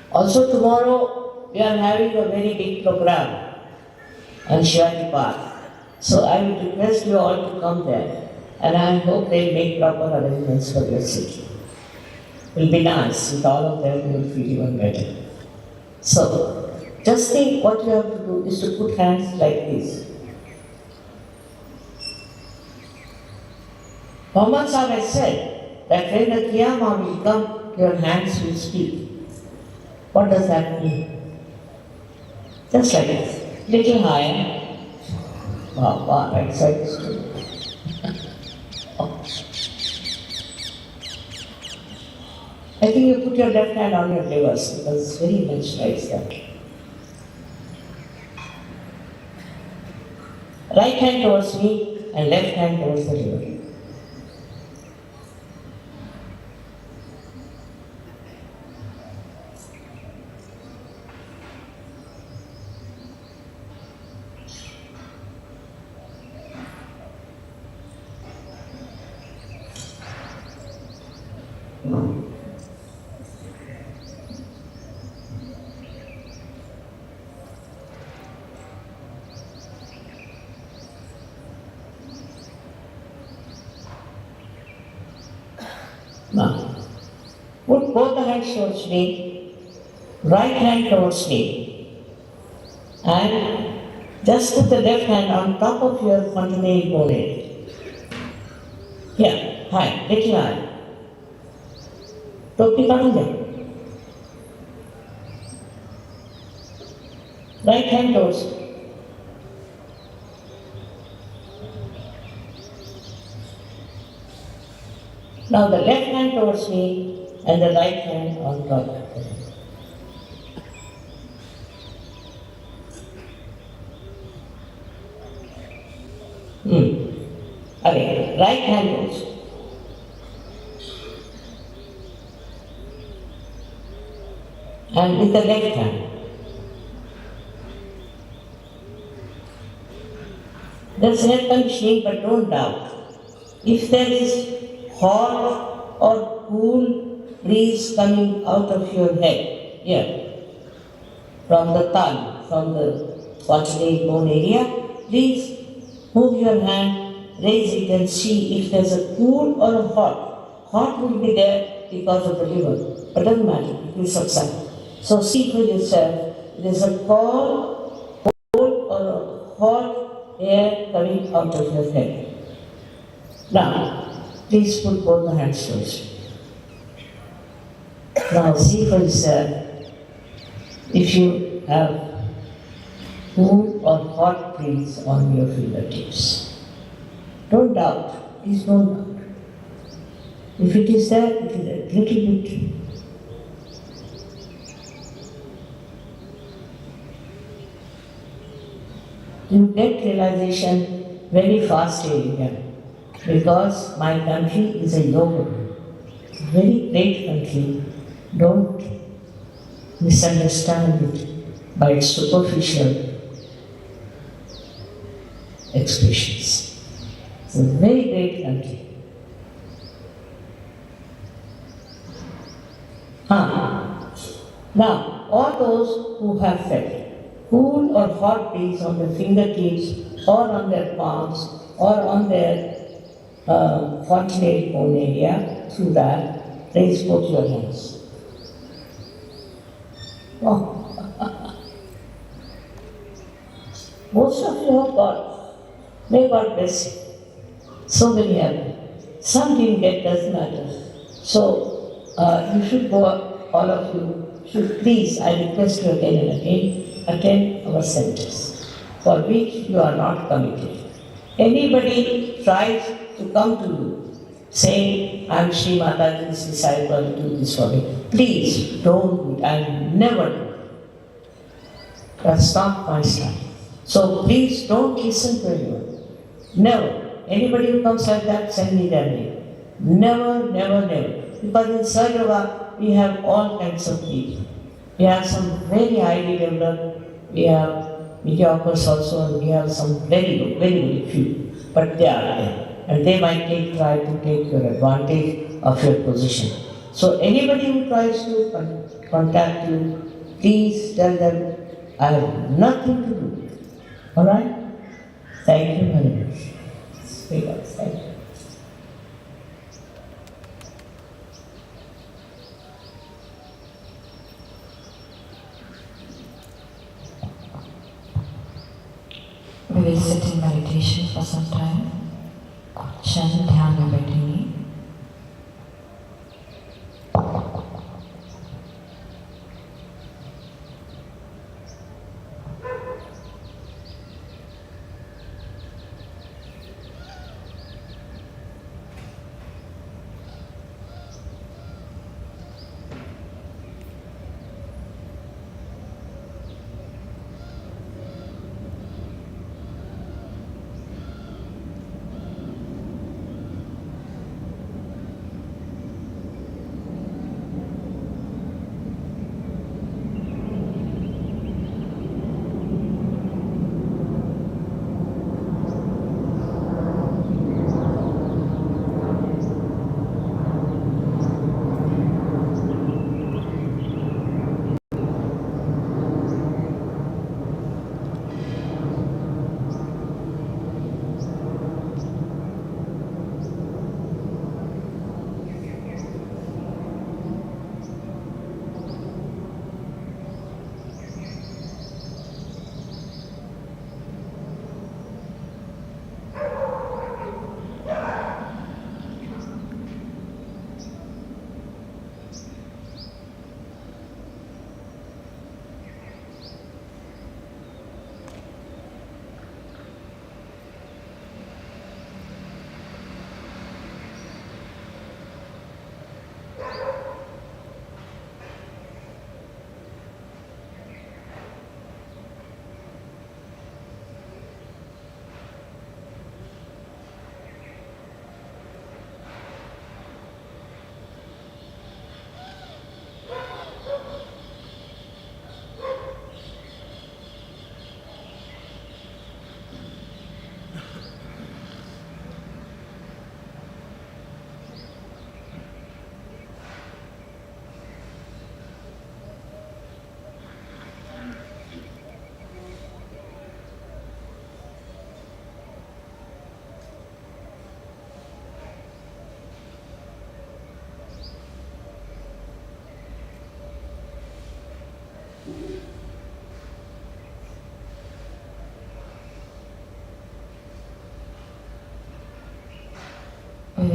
S2: Also tomorrow we are having a very big program on Shivaratri Park. So I would request you all to come there and I hope they make proper arrangements for your city. It will be nice with all of them, you will feel even better. So just think what you have to do is to put hands like this. Muhammad Sahib has said that when the Qiyamah will come, your hands will speak. What does that mean? Just like this, little higher. Wow, right side is good. I think you put your left hand on your livers because it's very much like that. Right hand towards me and left hand towards the liver. Now, put both the hands towards me, right hand towards me, and just put the left hand on top of your fontanelle bone. Here, high, little high. Topi kadunga. Right hand towards me. Now the left hand towards me and the right hand on top. Again, right hand also. And with the left hand. There's air conditioning, but don't doubt. If there is hot or cool breeze coming out of your head, here, from the tongue, from the cordially bone area, please move your hand, raise it and see if there's a cool or a hot. Hot will be there because of the liver, but doesn't matter, it will subside. So see for yourself, there's a cold or a hot air coming out of your head. Now, please put both the hands first. Now see for yourself if you have cool or hot breeze on your fingertips. Don't doubt, please don't doubt. If it is there, it is a little bit. You get realization very fast here, because my country is a yoga, very great country. Don't misunderstand it by its superficial expressions. It's a very great country. Now, all those who have felt cool or hot breeze on their fingertips or on their palms or on their fontanelle bone area, through that, raise both your hands. Oh. Most of you have got. May God bless you. So many have. Some didn't get, doesn't matter. So, you should go, all of you should please, I request you again and again, attend our centers, for which you are not committed. Anybody tries to come to you, saying, I am Shri Mataji's disciple, do this for me. Please don't do it. I will never do it. That's not my style. So please don't listen to anyone. Never. Anybody who comes like that, send me their name. Never, never, never. Because in Sahaja, we have all kinds of people. We have some very highly developed, we have mediocres also, and we have some very good, very, very few. But they are there. And they might try to take your advantage of your position. So anybody who tries to contact you, please tell them, I have nothing to do with it. Alright? Thank you very much. Sweetheart, thank you.
S1: We will sit in meditation for some time. क्षण ध्यान में बैठेंगे.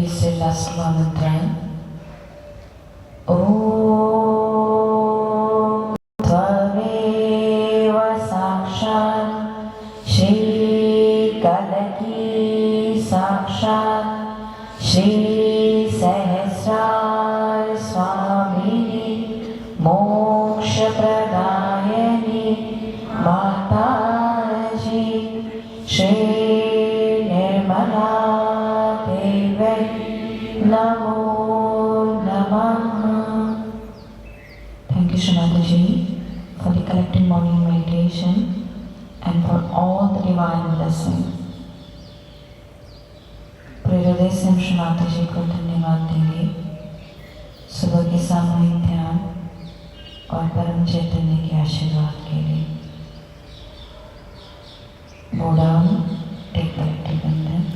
S1: we say last mantra. Om Tvameva Sakshat Shri Kalaki Sakshat Shri Sahasrar Swamini Moksha Pradayani Mataji Shri Nirmala Namo Namaha. Thank you, Shri Mataji, for the collective morning meditation and for all the divine blessings. पूरे हृदय से हम श्री माताजी को धन्यवाद देंगे सुबह के सामूहिक ध्यान और परम चैतन्य के आशीर्वाद के लिए. Bow down, take collective bending.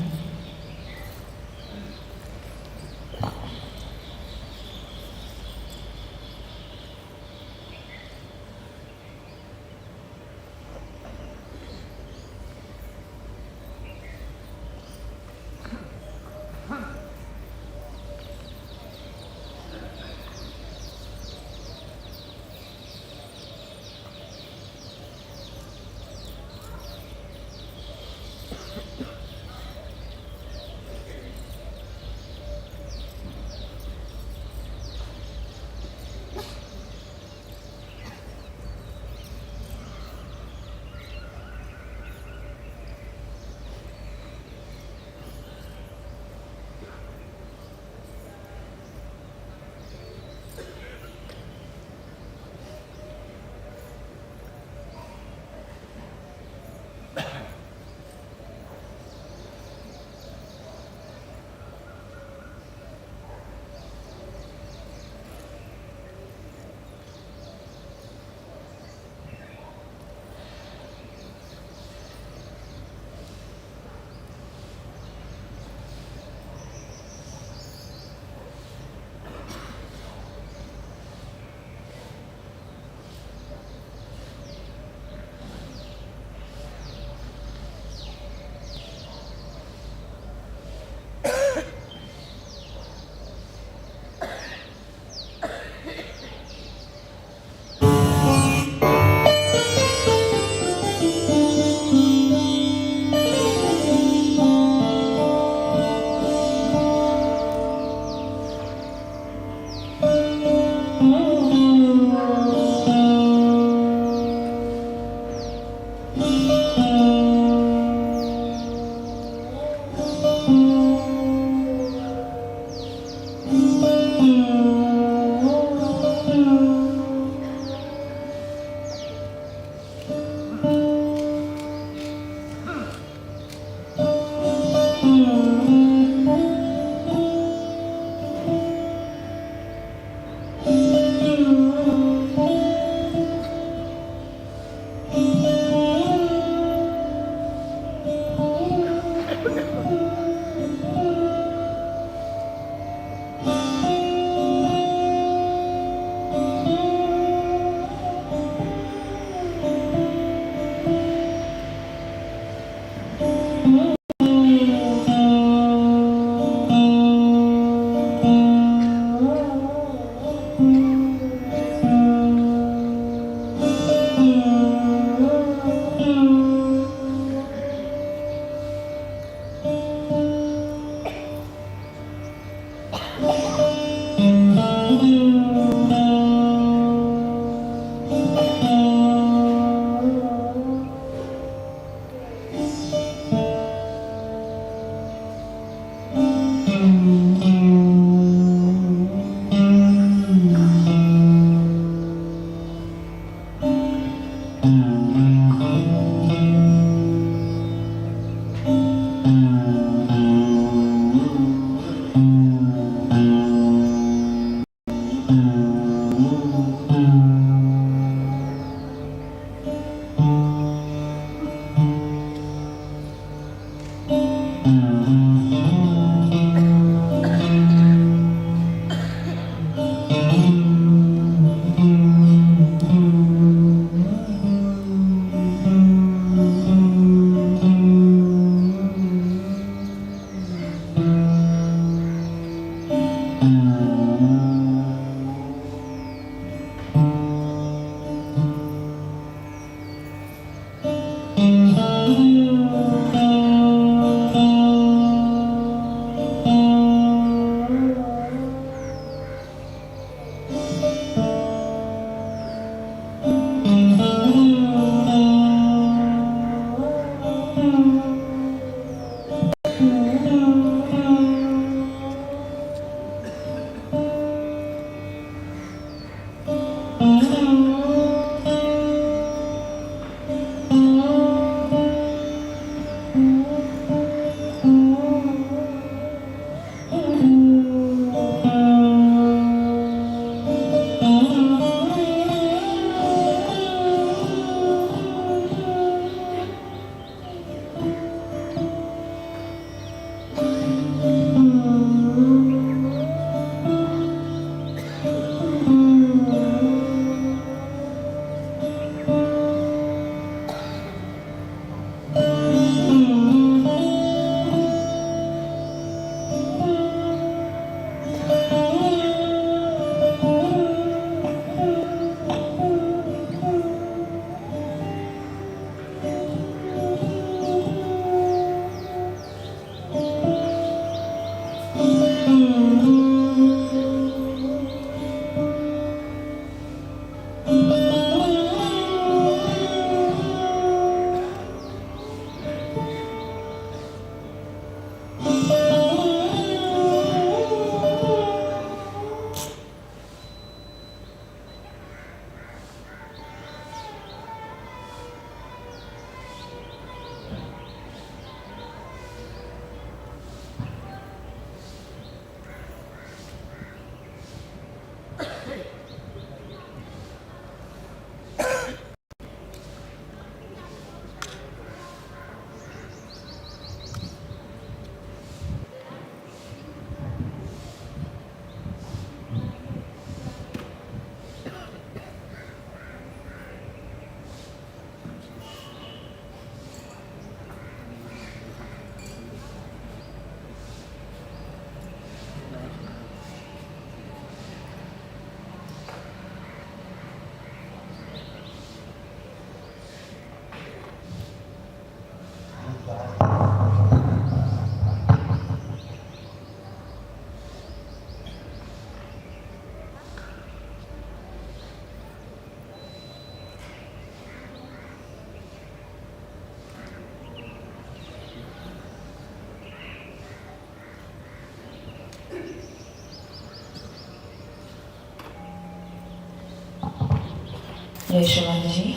S1: जय शिवाजी जी,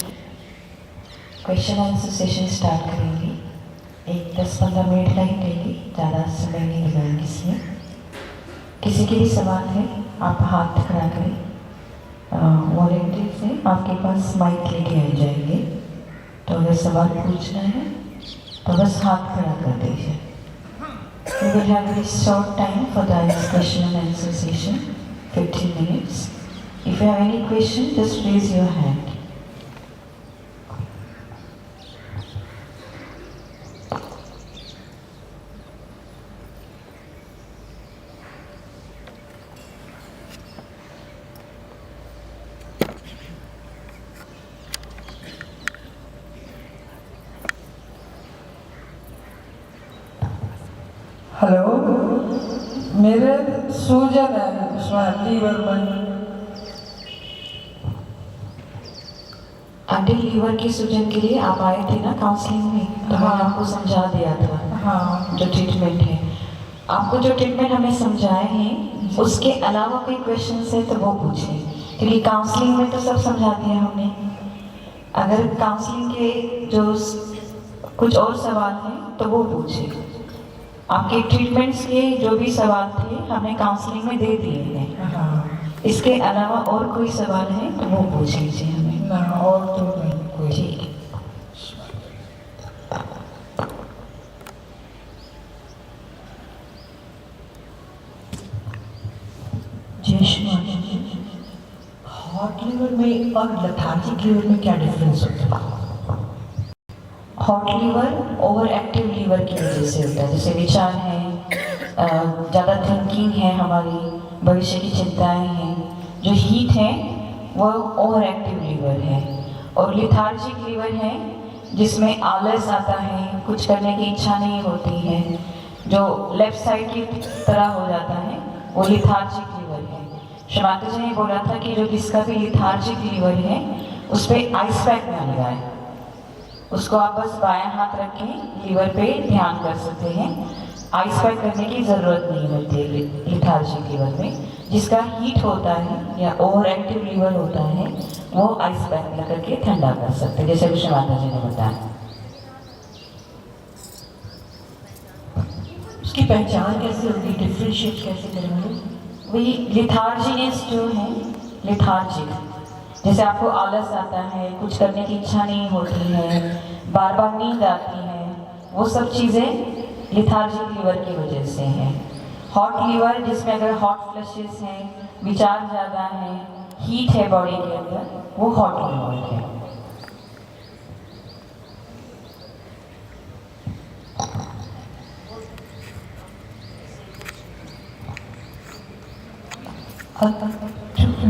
S1: क्वेश्चन आंसर सेशन स्टार्ट करेंगे। एक 10-15 मिनट लगेंगे, ज़्यादा समय नहीं लगाएंगे इसमें। किसी के भी सवाल है आप हाथ खड़ा करें, वॉलेंटियर से आपके पास माइक लेके आ जाएंगे। तो अगर सवाल पूछना है तो बस हाथ खड़ा कर दीजिए। We will have a short time for the question and answer session, 15 minutes. If you have any question, just raise your hand.
S4: Hello, मेरे सूजन है लीवर में।
S1: आंटी, लीवर की सूजन के लिए आप आए थे ना काउंसलिंग में, तो मैंने आपको समझा दिया था।
S4: हाँ,
S1: जो ट्रीटमेंट है, आपको जो ट्रीटमेंट हमें समझाए हैं उसके अलावा कोई क्वेश्चन है तो वो पूछिए, क्योंकि काउंसलिंग में तो सब समझा दिया हमने। अगर काउंसलिंग के जो कुछ और सवाल हैं तो वो पूछिए। आपके ट्रीटमेंट्स के जो भी सवाल थे हमने काउंसलिंग में दे दिए हैं।
S4: हाँ,
S1: इसके अलावा और कोई सवाल है तो वो पूछ लीजिए हमें।
S4: ना और तो नहीं कोई।
S1: ठीक है।
S4: जय श्री हॉट लीवर में और लेथार्जिक लीवर में क्या डिफरेंस होता है?
S1: Hot liver over active liver की वजह से होता है, जैसे विचार है, ज़्यादा थिंकिंग है, हमारी भविष्य की चिंताएं हैं। जो हीट है वो ओवर एक्टिव लीवर है। और लिथार्जिक लीवर है जिसमें आलस आता है, कुछ करने की इच्छा नहीं होती है, जो लेफ्ट साइड की तरह हो जाता है, वो लिथार्जिक लीवर है। श्री माता जी ने बोला था कि जो जिसका भी लिथार्जिक लीवर है उस पर आइस पैक ना लगाए। उसको आप बस बायां हाथ रख के लीवर पे ध्यान कर सकते हैं। आइस पैक करने की ज़रूरत नहीं होती है लिथार्जिक लीवर में। जिसका हीट होता है या ओवर एक्टिव लीवर होता है वो आइस पैक लगा करके ठंडा कर सकते हैं, जैसे विष्णु माता जी ने बताया।
S4: उसकी पहचान कैसे होगी, डिफ्रेंशिएट कैसे करेंगे?
S1: वही लिथार्जीनेस जो है, लिथार्जिक, जैसे आपको आलस आता है, कुछ करने की इच्छा नहीं होती है, बार बार नींद आती है, वो सब चीज़ें लिथार्जिक लीवर की वजह से है। हॉट लीवर, जिसमें अगर हॉट फ्लशेस हैं, विचार ज़्यादा है, हीट है बॉडी के अंदर, वो हॉट लीवर है।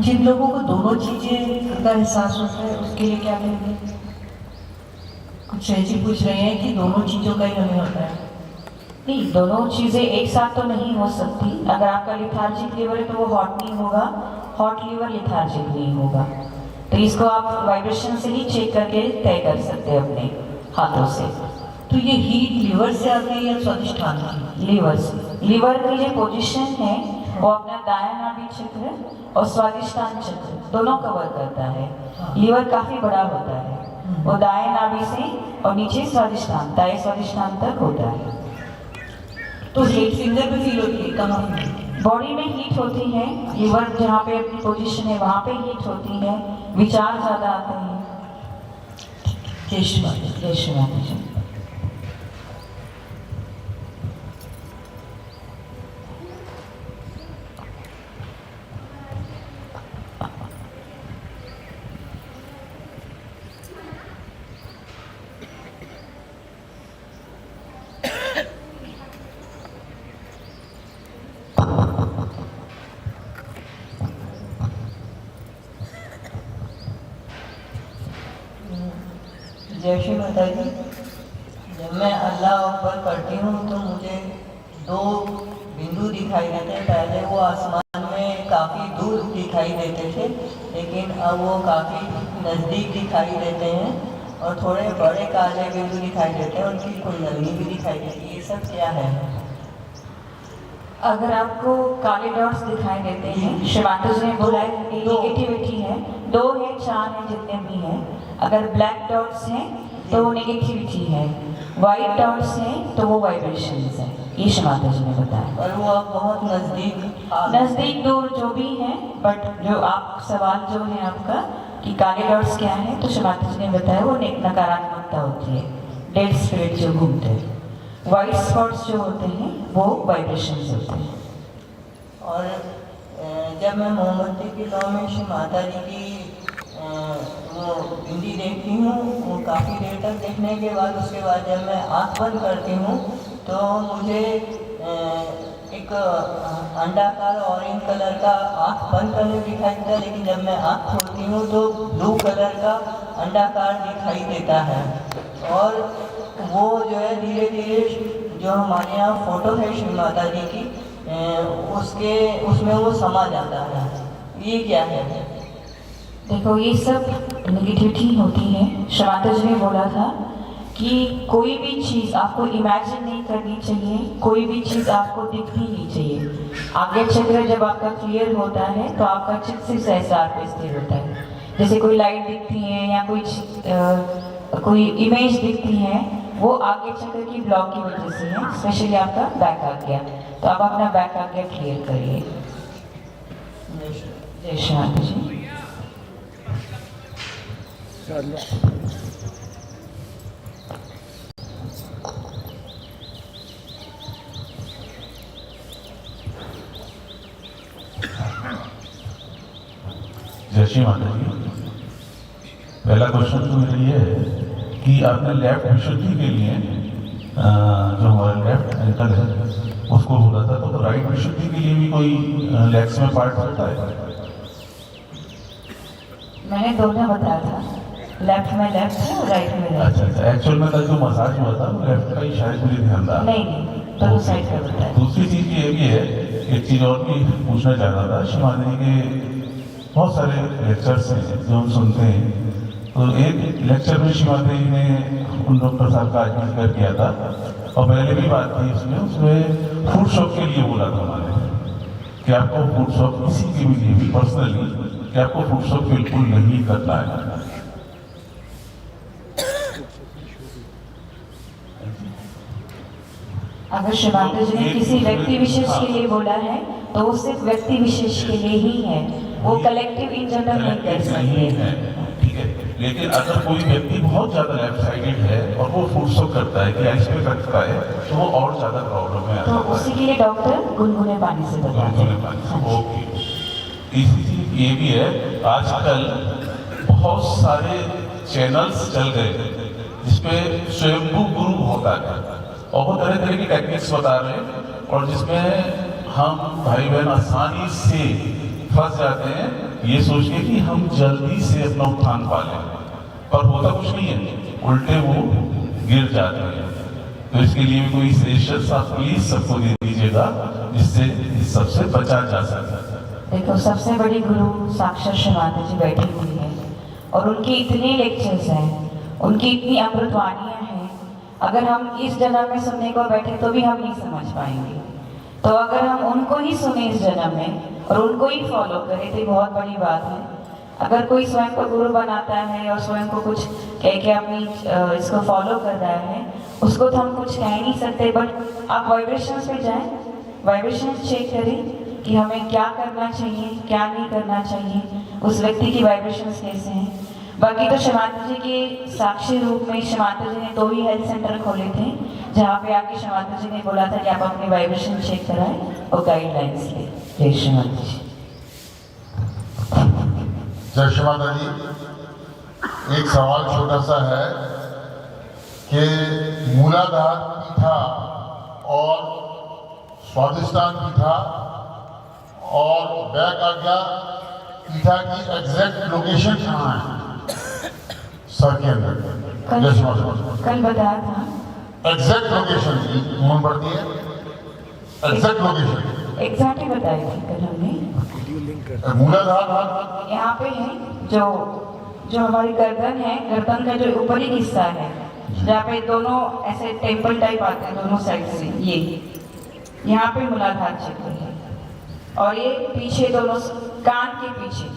S4: जिन लोगों को दोनों चीजें का एहसास होता है उसके लिए क्या करेंगे? कुछ ऐसी पूछ रहे हैं कि दोनों चीजों का ही हमें होता है।
S1: नहीं, दोनों चीज़ें एक साथ तो नहीं हो सकती। अगर आपका लिथार्जिक लीवर है तो वो हॉट नहीं होगा, हॉट लीवर लिथार्जिक नहीं होगा। तो इसको आप वाइब्रेशन से ही चेक करके तय कर सकते हैं अपने हाथों से।
S4: तो ये हीट लीवर से आती है या स्वादिष्ठान की?
S1: लीवर से। लीवर की जो पोजीशन है वो अपना दायां नाभि चक्र और स्वादिष्ठान चक्र दोनों कवर करता है। लीवर काफी बड़ा होता है, वो दाएं नाभि से और नीचे स्वादिष्ठान, दाएं स्वादिष्ठान तक होता है।
S4: तो हीट फिंगर पे फील होती है कहाँ?
S1: बॉडी में हीट होती है, लीवर जहाँ पे अपनी पोजीशन है वहाँ पे हीट होती है, विचार ज्यादा आते हैं।
S4: जय श्री माता।
S1: जय श्री माता जी।
S4: जय श्री माता जी। जब मैं अल्लाह अकबर करती हूँ तो मुझे दो बिंदु दिखाई देते हैं। पहले वो आसमान में काफ़ी दूर दिखाई देते थे, लेकिन अब वो काफ़ी नज़दीक दिखाई देते हैं और थोड़े बड़े काले बिंदु दिखाई देते हैं, उनकी कुंडलिनी भी दिखाई देती है। ये सब क्या है?
S1: अगर आपको काले डॉट्स दिखाई देते हैं, श्री माता जी ने बोला है नेगेटिविटी है, 2 है 4 है जितने भी हैं। अगर ब्लैक डॉट्स हैं तो वो नेगेटिविटी है, वाइट डॉट्स हैं तो वो वाइब्रेशंस है। ये श्री माता जी ने बताया।
S4: और वो आप बहुत
S1: नज़दीक दूर जो भी है, बट जो आप सवाल जो है आपका कि काले डॉट्स क्या है, तो श्री माता जी ने बताया वो नकारात्मकता होती है, डेड स्पिरिट जो घूमते हैं। वाइट स्पॉट्स जो होते हैं वो वाइब्रेशंस होते हैं।
S4: और जब मैं मोमबत्ती की लौ में श्री माता जी की वो बिंदी देखती हूँ, वो काफ़ी देर तक देखने के बाद उसके बाद जब मैं आँख बंद करती हूँ तो मुझे एक अंडाकार ऑरेंज कलर का आँख बंद करने दिखाई देता है, लेकिन जब मैं आँख खोलती हूँ तो ब्लू कलर का अंडाकार दिखाई देता है। और वो जो है धीरे धीरे जो हमारे यहाँ फोटो है श्री माता जी की, उसमें वो समा जाता है। ये क्या है?
S1: देखो, ये सब नेगेटिविटी होती है। श्री माता जी ने बोला था कि कोई भी चीज़ आपको इमेजिन नहीं करनी चाहिए, कोई भी चीज़ आपको दिखनी नहीं चाहिए। आगे चक्र जब आपका क्लियर होता है तो आपका चित्त सिर्फ एहसार पे स्थिर होता है। जैसे कोई लाइट दिखती है या कोई इमेज दिखती है, वो आगे चक्र की ब्लॉक की वजह से है। स्पेशली आपका बैक आ गया, तो आप अपना बैक आ गया क्लियर करिए। जय श्री माता जी।
S5: जय श्री माता जी। पहला क्वेश्चन तो मेरा ये है कि आपने लेफ्ट विशुद्धि के लिए जो हमारा लेफ्ट एंकल है उसको बोला था, तो राइट विशुद्धि के लिए भी कोई लेग्स में पार्ट होता है?
S1: मैंने दोनों बताया था। लेफ्ट में लेफ्ट है, राइट में राइट।
S5: अच्छा अच्छा, एक्चुअल में कल जो मसाज हुआ था वो लेफ्ट का ही शायद मुझे ध्यान रहा।
S1: नहीं, दोनों साइड का बताया।
S5: दूसरी चीज़ ये भी है, एक चीज़ और भी पूछना चाहता था। शिवाजी के बहुत सारे लेक्चर्स हैं जो हम सुनते हैं, तो एक लेक्चर में शिवाजी ने उन डॉक्टर साहब का आज जिक्र किया था और पहले भी बात थी उसमें फूड शॉप के लिए बोला था उन्होंने कि आपको फूड शॉप किसी के भी पर्सनली कि आपको फूड शॉप बिल्कुल नहीं करना है।
S1: अगर शिवाजी जी ने किसी व्यक्ति विशेष के लिए बोला है तो वो सिर्फ व्यक्ति विशेष के लिए ही है, वो कलेक्टिव इन जनरल नहीं कर सकते।
S5: ठीक है, लेकिन अगर कोई व्यक्ति बहुत ज्यादा लेफ्ट साइडेड है और वो फूड शॉप करता है कि आइस पे करता है तो वो और ज्यादा प्रॉब्लम है,
S1: तो उसी के लिए डॉक्टर गुनगुने पानी से बताते हैं।
S5: ओके, तीसरी चीज ये भी है, आजकल बहुत सारे चैनल्स चल गए जिसपे स्वयंभू गुरु होता है और वो तरह तरह की टेक्निक्स बता रहे हैं और जिसमें हम भाई बहन आसानी से फंस जाते हैं ये सोच के कि हम जल्दी से अपना उत्थान पा लें, पर होता कुछ नहीं है, उल्टे वो गिर जाते हैं। तो इसके लिए भी कोई सजेशन आप प्लीज सबको दे दीजिएगा जिससे इस सबसे बचा जा सके।
S1: देखो, सबसे बड़ी गुरु साक्षात शिवाजी जी बैठी हुई है और उनके इतने लेक्चर्स हैं, उनकी इतनी अमृतवाणियाँ हैं, अगर हम इस जन्म में सुनने को बैठे तो भी हम नहीं समझ पाएंगे। तो अगर हम उनको ही सुने इस जन्म में और उनको ही फॉलो करें तो बहुत बड़ी बात है। अगर कोई स्वयं को गुरु बनाता है और स्वयं को कुछ कह के अपनी इसको फॉलो कर रहा है, उसको तो हम कुछ कह नहीं सकते, बट आप वाइब्रेशंस पे जाएं, वाइब्रेशंस चेक करें कि हमें क्या करना चाहिए, क्या नहीं करना चाहिए, उस व्यक्ति की वाइब्रेशंस कैसे हैं। बाकी तो शिवाजी जी के साक्षी रूप में शिवाजी जी ने 2 ही हेल्थ सेंटर खोले थे जहाँ पे आके शिवाजी जी ने बोला था कि आप अपनी वाइब्रेशन चेक कराएं और गाइडलाइंस ले। जय शिवाजी जी।
S6: जय शिवाजी जी। एक सवाल छोटा सा है कि मूलाधार पीठा और स्वादिष्टान पीठा और बैक आ गया पीठा की एग्जैक्ट लोकेशन कहाँ है सर के अंदर?
S1: कल बताया था
S6: एग्जैक्ट लोकेशन मन पड़ती है, एग्जैक्ट लोकेशन
S1: एग्जैक्ट ही बताई थी कल हमने।
S6: मूलाधार
S1: यहाँ पे है जो हमारी गर्दन है, गर्दन का जो ऊपरी हिस्सा है जहाँ पे दोनों ऐसे टेम्पल टाइप आते हैं दोनों साइड से, ये यहाँ पे मूलाधार चक्र है और ये पीछे दोनों कान के पीछे,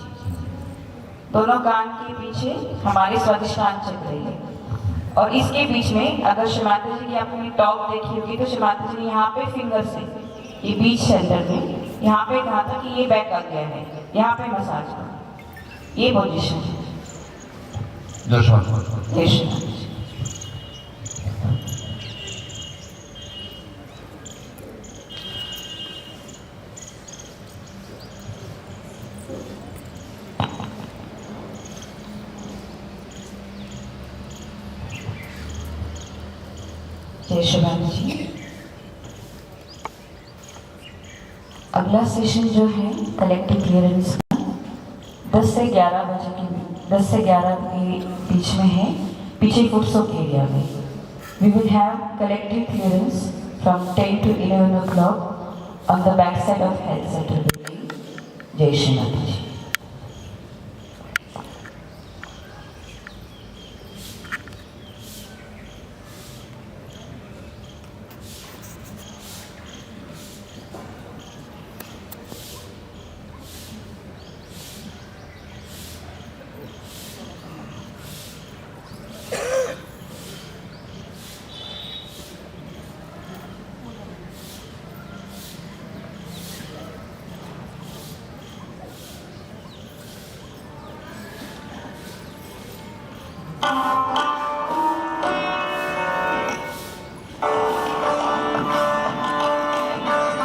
S1: दोनों कान के पीछे हमारे स्वादिष्टान चक्र है। और इसके बीच में अगर शिवाजी जी की आपने टॉप देखी होगी तो शिवाजी जी ने यहाँ पे फिंगर से ये बीच सेंटर में यहाँ पे कहा था कि ये बैक आ गया है, यहाँ पे मसाज करो, ये पोजीशन है। जय शिवाजी जी। अगला सेशन जो है कलेक्टिव क्लियरेंस का 10 से 11 के बीच में है, पीछे फुटसोक एरिया में। We will have collective clearance from 10 to 11 o'clock on the back side of health center building। जय शिवाजी।